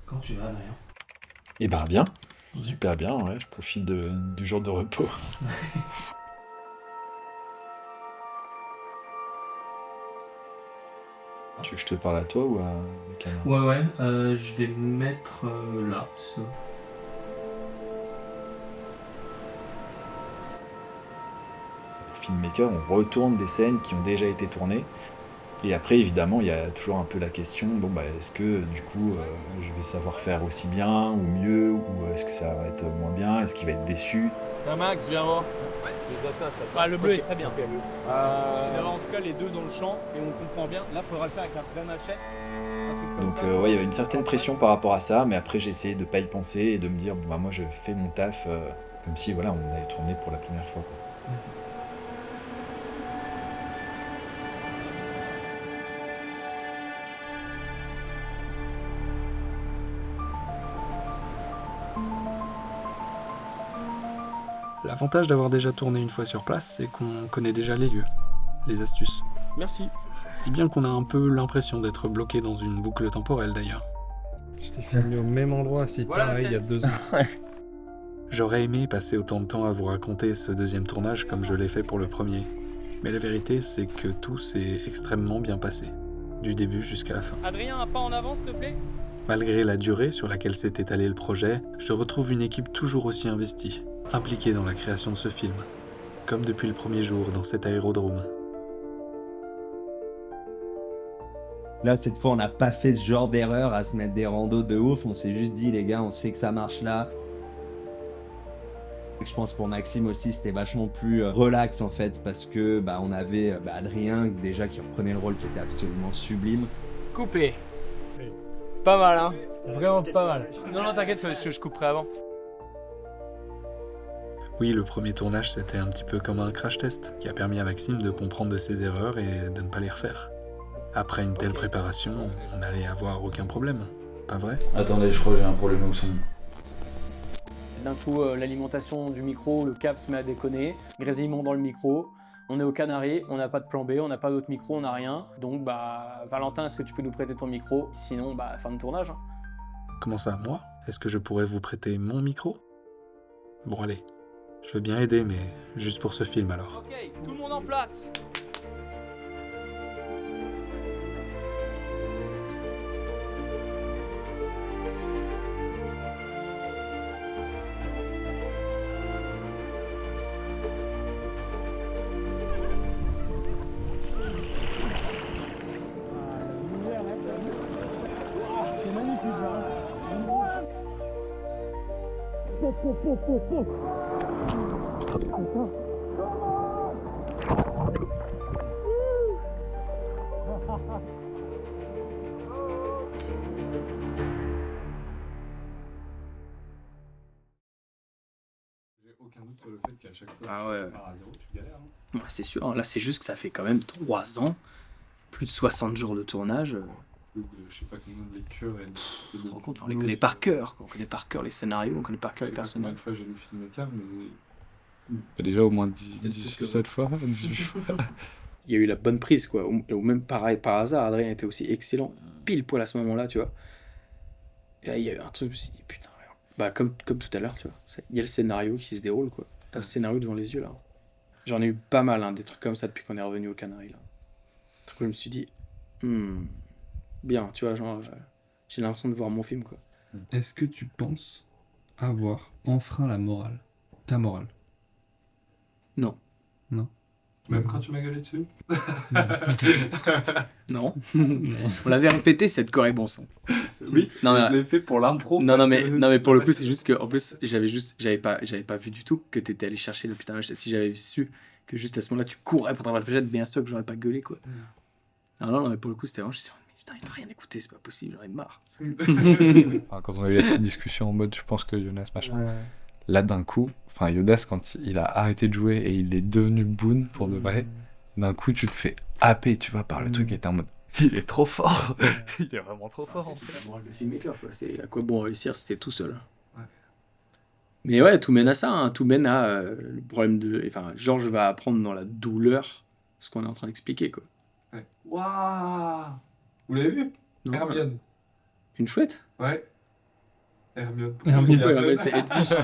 Quand tu vas, Adrien? Eh ben bien, super bien, ouais, je profite du jour de repos. Tu veux que je te parle à toi ou à la caméra? Ouais, je vais me mettre là, ça. Pour Filmmaker, on retourne des scènes qui ont déjà été tournées. Et après, évidemment, il y a toujours un peu la question, bon, bah, est-ce que, du coup, je vais savoir faire aussi bien ou mieux, ou est-ce que ça va être moins bien, est-ce qu'il va être déçu? Max, viens voir. Le bleu est très bien. C'est d'avoir en tout cas les deux dans le champ et on comprend bien. Là, il faudra le faire avec un vrai machette. Donc, ouais, il y avait une certaine pression par rapport à ça, mais après, j'ai essayé de pas y penser et de me dire, bon, bah, moi, je fais mon taf comme si, voilà, on allait tourner pour la première fois, quoi. L'avantage d'avoir déjà tourné une fois sur place, c'est qu'on connaît déjà les lieux, les astuces. Merci. Si bien qu'on a un peu l'impression d'être bloqué dans une boucle temporelle d'ailleurs. Je t'ai filmé au même endroit, c'est pareil, il y a 2 ans. J'aurais aimé passer autant de temps à vous raconter ce deuxième tournage comme je l'ai fait pour le premier. Mais la vérité, c'est que tout s'est extrêmement bien passé, du début jusqu'à la fin. Adrien, un pas en avant, s'il te plaît. Malgré la durée sur laquelle s'est étalé le projet, je retrouve une équipe toujours aussi investie, impliquée dans la création de ce film, comme depuis le premier jour dans cet aérodrome. Là, cette fois, on n'a pas fait ce genre d'erreur à se mettre des randos de ouf. On s'est juste dit, les gars, on sait que ça marche là. Je pense pour Maxime aussi, c'était vachement plus relax en fait, parce que on avait Adrien déjà qui reprenait le rôle qui était absolument sublime. Coupé. Pas mal, hein. Vraiment pas mal. Non, t'inquiète, je couperai avant. Oui, le premier tournage, c'était un petit peu comme un crash test qui a permis à Maxime de comprendre de ses erreurs et de ne pas les refaire. Après une telle préparation, on n'allait avoir aucun problème, pas vrai? Attendez, je crois que j'ai un problème au son. D'un coup, l'alimentation du micro, le câble se met à déconner, grésillement dans le micro, on est aux Canaries, on n'a pas de plan B, on n'a pas d'autre micro, on n'a rien. Donc Valentin, est-ce que tu peux nous prêter ton micro? Sinon, fin de tournage. Comment ça, moi? Est-ce que je pourrais vous prêter mon micro? Bon allez, je veux bien aider, mais juste pour ce film alors. Ok, tout le monde en place. J'ai aucun doute sur le fait qu'à chaque fois Ah que ouais. tu pars à zéro, tu galères. Ouais, c'est sûr, là c'est juste que ça fait quand même 3 ans, plus de 60 jours de tournage. Je sais pas combien de lectures et Tu te rends compte, on les connaît par cœur, on connaît par cœur les scénarios, on connaît par cœur les personnages. Combien de fois j'ai lu Filmmaker, mais déjà au moins 17 fois, 18 fois. Il y a eu la bonne prise, quoi. Ou même pareil, par hasard, Adrien était aussi excellent, pile poil à ce moment-là, tu vois. Et là, il y a eu un truc, je me suis dit, putain, comme tout à l'heure, tu vois. Il y a le scénario qui se déroule, quoi. T'as le scénario devant les yeux, là. J'en ai eu pas mal, des trucs comme ça depuis qu'on est revenu aux Canaries, là. Je me suis dit, bien, tu vois, genre, j'ai l'impression de voir mon film, quoi. Est-ce que tu penses avoir enfreint la morale? Ta morale? Non. Non. Même quand tu m'as gueulé dessus? Non. On l'avait répété cette corrébance. Oui, non, mais... je l'ai fait pour l'impro. Non, mais pour le coup, c'est juste que, en plus, j'avais pas vu du tout que t'étais allé chercher le putain de machette. Si j'avais su que juste à ce moment-là, tu courais pour t'avoir la machette, bien sûr que j'aurais pas gueulé, quoi. Non, mais pour le coup, c'était vraiment, je me suis dit, mais putain, il m'a rien écouté, c'est pas possible, j'en ai marre. Quand on a eu la petite discussion en mode, je pense que Jonas, machin. Ouais. Là, d'un coup, Yodas, quand il a arrêté de jouer et il est devenu Boone pour de vrai, d'un coup, tu te fais happer, tu vois, par le truc et t'es en mode, il est trop fort. Il est vraiment trop fort, en fait. C'est la morale de filmmaker, quoi. C'est à quoi bon réussir, c'était tout seul. Ouais. Mais ouais, tout mène à ça, hein. Tout mène à le problème de... Enfin, Georges va apprendre dans la douleur ce qu'on est en train d'expliquer, quoi. Ouais. Waouh! Vous l'avez vu? Non, Hermione. Une chouette? Ouais. Hermione. Ouais, c'est Edwige.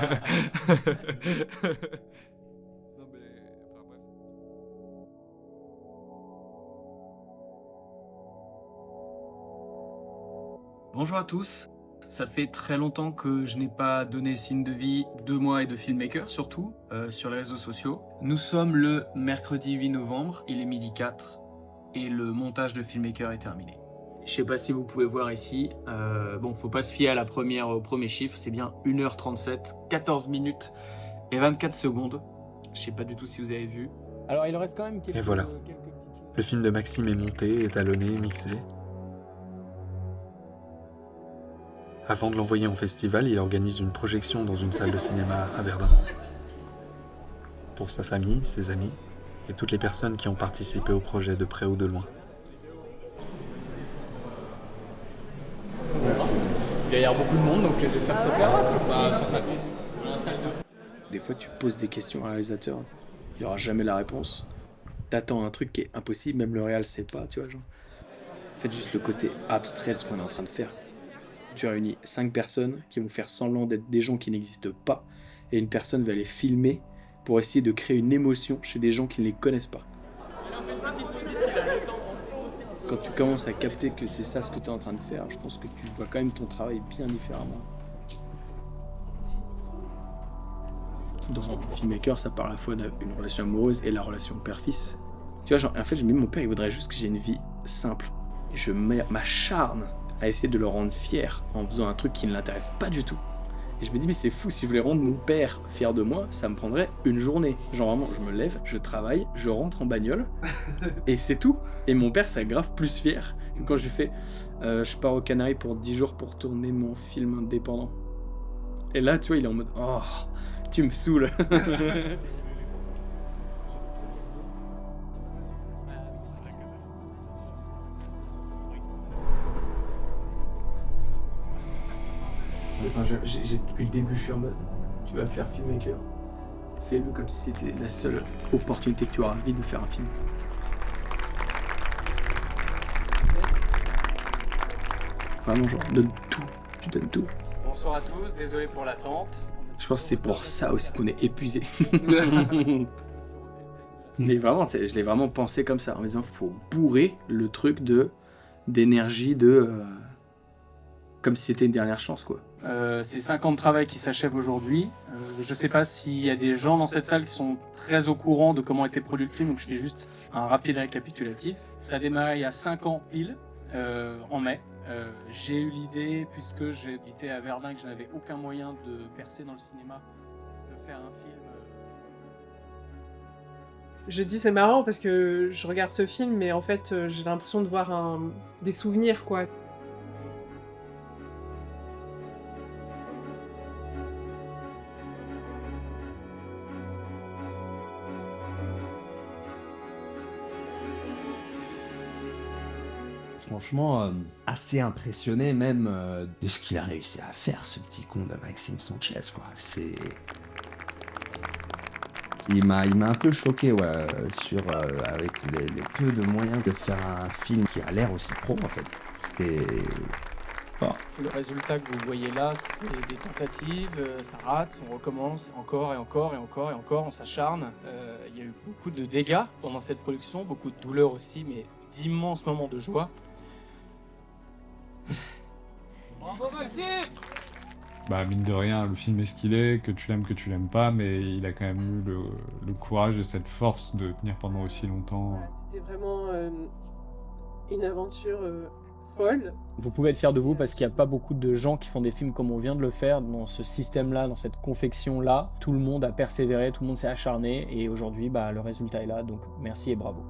Bonjour à tous. Ça fait très longtemps que je n'ai pas donné signe de vie de moi et de Filmmaker, surtout, sur les réseaux sociaux. Nous sommes le mercredi 8 novembre, il est 12h04, et le montage de Filmmaker est terminé. Je sais pas si vous pouvez voir ici, bon, faut pas se fier au premier chiffre, c'est bien 1h37, 14 minutes et 24 secondes. Je sais pas du tout si vous avez vu. Alors il reste quand même quelques... Et voilà, le film de Maxime est monté, étalonné, mixé. Avant de l'envoyer en festival, il organise une projection dans une salle de cinéma à Verdun. Pour sa famille, ses amis et toutes les personnes qui ont participé au projet de près ou de loin. Il va y avoir beaucoup de monde, donc j'espère que ça plaira. 150, on a la salle 2. Des fois, tu poses des questions à un réalisateur, il n'y aura jamais la réponse. T'attends un truc qui est impossible, même le réal sait pas, tu vois. Genre. Faites juste le côté abstrait de ce qu'on est en train de faire. Tu réunis 5 personnes qui vont faire semblant d'être des gens qui n'existent pas, et une personne va les filmer pour essayer de créer une émotion chez des gens qui ne les connaissent pas. Quand tu commences à capter que c'est ça ce que tu es en train de faire, je pense que tu vois quand même ton travail bien différemment. Dans Filmmaker, ça parle à la fois d'une relation amoureuse et la relation père-fils. Tu vois, genre, en fait, je me dis, mon père, il voudrait juste que j'ai une vie simple. Et je m'acharne à essayer de le rendre fier en faisant un truc qui ne l'intéresse pas du tout. Et je me dis, mais c'est fou, si je voulais rendre mon père fier de moi, ça me prendrait une journée. Genre vraiment, je me lève, je travaille, je rentre en bagnole, et c'est tout. Et mon père, ça grave plus fier que quand je lui fais je pars aux Canaries pour 10 jours pour tourner mon film indépendant. Et là, tu vois, il est en mode, oh, tu me saoules. Enfin, depuis le début, je suis en mode, tu vas faire Filmmaker. Fais-le comme si c'était la seule opportunité que tu auras envie de faire un film. Vraiment, genre, donne tout. Tu donnes tout. Bonsoir à tous, désolé pour l'attente. Je pense que c'est pour ça aussi qu'on est épuisé. Mais vraiment, je l'ai vraiment pensé comme ça, en me disant, faut bourrer le truc d'énergie comme si c'était une dernière chance, quoi. C'est 5 ans de travail qui s'achèvent aujourd'hui. Je sais pas s'il y a des gens dans cette salle qui sont très au courant de comment était produit le film, donc je fais juste un rapide récapitulatif. Ça a démarré il y a 5 ans pile, en mai. J'ai eu l'idée, puisque j'habitais à Verdun, que je n'avais aucun moyen de percer dans le cinéma, de faire un film. Je dis c'est marrant parce que je regarde ce film, mais en fait j'ai l'impression de voir des souvenirs, quoi. Franchement, assez impressionné même de ce qu'il a réussi à faire, ce petit con de Maxime Sanchez, quoi. Il m'a un peu choqué, ouais, avec les peu de moyens de faire un film qui a l'air aussi pro, en fait. C'était... fort. Le résultat que vous voyez là, c'est des tentatives, ça rate, on recommence encore et encore et encore et encore, on s'acharne. Il y a eu beaucoup de dégâts pendant cette production, beaucoup de douleurs aussi, mais d'immenses moments de joie. Bah mine de rien, le film est ce qu'il est, que tu l'aimes pas, mais il a quand même eu le courage et cette force de tenir pendant aussi longtemps. C'était vraiment une aventure folle. Vous pouvez être fiers de vous parce qu'il n'y a pas beaucoup de gens qui font des films comme on vient de le faire, dans ce système-là, dans cette confection-là. Tout le monde a persévéré, tout le monde s'est acharné et aujourd'hui, bah, le résultat est là, donc merci et bravo.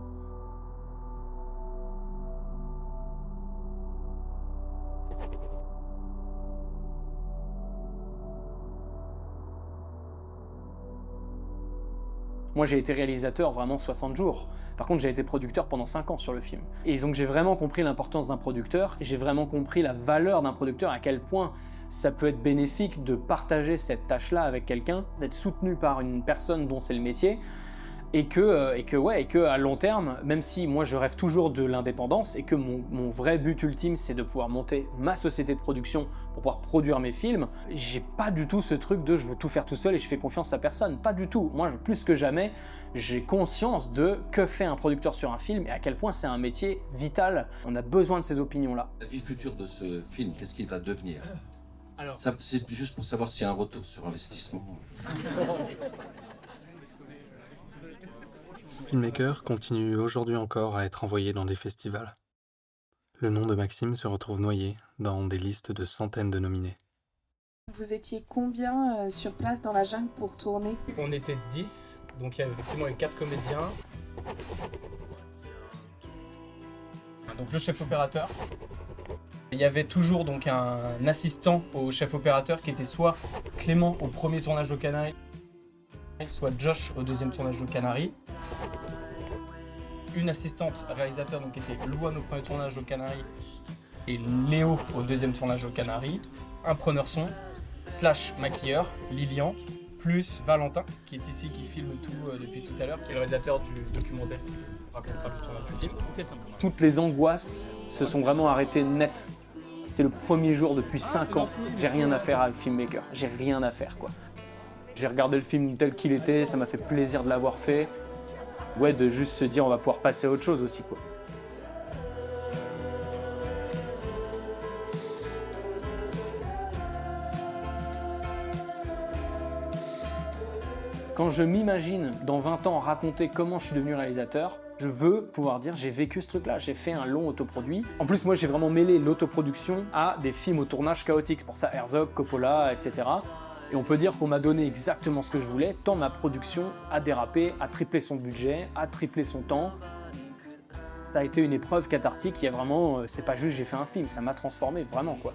Moi, j'ai été réalisateur vraiment 60 jours. Par contre, j'ai été producteur pendant 5 ans sur le film. Et donc, j'ai vraiment compris l'importance d'un producteur, et j'ai vraiment compris la valeur d'un producteur, à quel point ça peut être bénéfique de partager cette tâche-là avec quelqu'un, d'être soutenu par une personne dont c'est le métier, et que à long terme, même si moi je rêve toujours de l'indépendance et que mon vrai but ultime c'est de pouvoir monter ma société de production pour pouvoir produire mes films, j'ai pas du tout ce truc de je veux tout faire tout seul et je fais confiance à personne, pas du tout. Moi plus que jamais, j'ai conscience de que fait un producteur sur un film et à quel point c'est un métier vital. On a besoin de ces opinions-là. La vie future de ce film, qu'est-ce qu'il va devenir? Ça, c'est juste pour savoir s'il y a un retour sur investissement. Filmmaker continue aujourd'hui encore à être envoyé dans des festivals. Le nom de Maxime se retrouve noyé dans des listes de centaines de nominés. Vous étiez combien sur place dans la jungle pour tourner? On était 10, donc il y avait effectivement les 4 comédiens. Donc le chef opérateur. Il y avait toujours donc un assistant au chef opérateur qui était soit Clément au premier tournage aux Canaries, soit Josh au deuxième tournage aux Canaries. Une assistante réalisateur donc qui était Louane au premier tournage aux Canaries et Léo au deuxième tournage aux Canaries. Un preneur son, / maquilleur, Lilian, plus Valentin qui est ici, qui filme tout depuis tout à l'heure, qui est le réalisateur du documentaire qui racontera le tournage du film. Toutes les angoisses se sont vraiment arrêtées net. C'est le premier jour depuis 5 ans. J'ai rien à faire avec Filmmaker, j'ai rien à faire quoi. J'ai regardé le film tel qu'il était, ça m'a fait plaisir de l'avoir fait. Ouais, de juste se dire on va pouvoir passer à autre chose aussi quoi. Quand je m'imagine dans 20 ans raconter comment je suis devenu réalisateur, je veux pouvoir dire j'ai vécu ce truc-là, j'ai fait un long autoproduit. En plus moi j'ai vraiment mêlé l'autoproduction à des films au tournage chaotique, c'est pour ça Herzog, Coppola, etc. Et on peut dire qu'on m'a donné exactement ce que je voulais, tant ma production a dérapé, a triplé son budget, a triplé son temps. Ça a été une épreuve cathartique, il y a vraiment, c'est pas juste j'ai fait un film, ça m'a transformé vraiment quoi.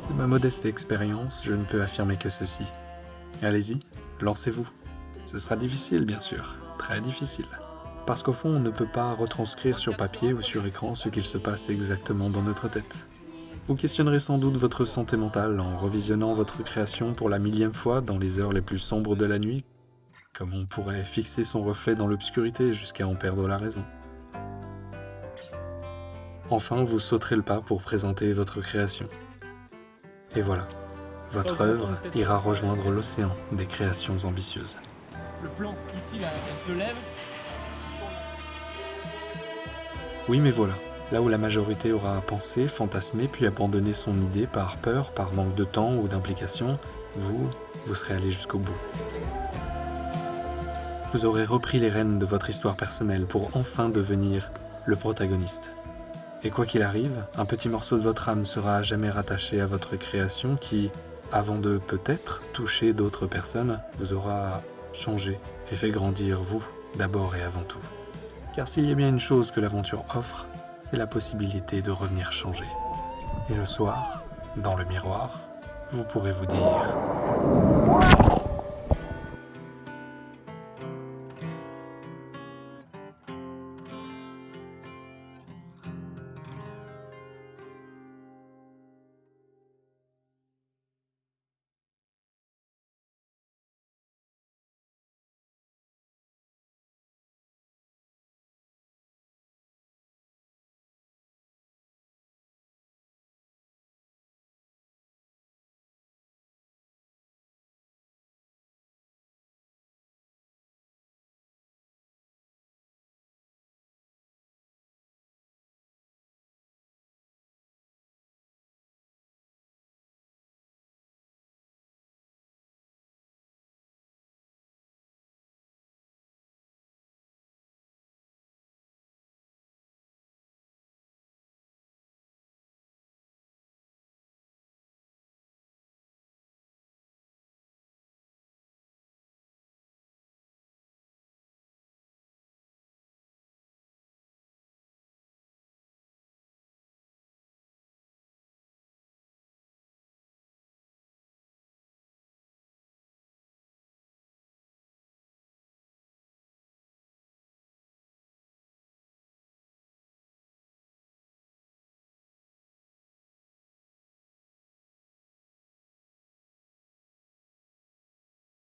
De ma modeste expérience, je ne peux affirmer que ceci. Allez-y, lancez-vous. Ce sera difficile bien sûr, très difficile. Parce qu'au fond, on ne peut pas retranscrire sur papier ou sur écran ce qu'il se passe exactement dans notre tête. Vous questionnerez sans doute votre santé mentale en revisionnant votre création pour la 1000e fois dans les heures les plus sombres de la nuit, comme on pourrait fixer son reflet dans l'obscurité jusqu'à en perdre la raison. Enfin, vous sauterez le pas pour présenter votre création. Et voilà, votre œuvre ira rejoindre l'océan des créations ambitieuses. Le plan, ici, là, elle se lève. Oui, mais voilà. Là où la majorité aura pensé, fantasmé, puis abandonné son idée par peur, par manque de temps ou d'implication, vous serez allé jusqu'au bout. Vous aurez repris les rênes de votre histoire personnelle pour enfin devenir le protagoniste. Et quoi qu'il arrive, un petit morceau de votre âme sera à jamais rattaché à votre création qui, avant de peut-être toucher d'autres personnes, vous aura changé et fait grandir vous, d'abord et avant tout. Car s'il y a bien une chose que l'aventure offre, c'est la possibilité de revenir changer. Et le soir, dans le miroir, vous pourrez vous dire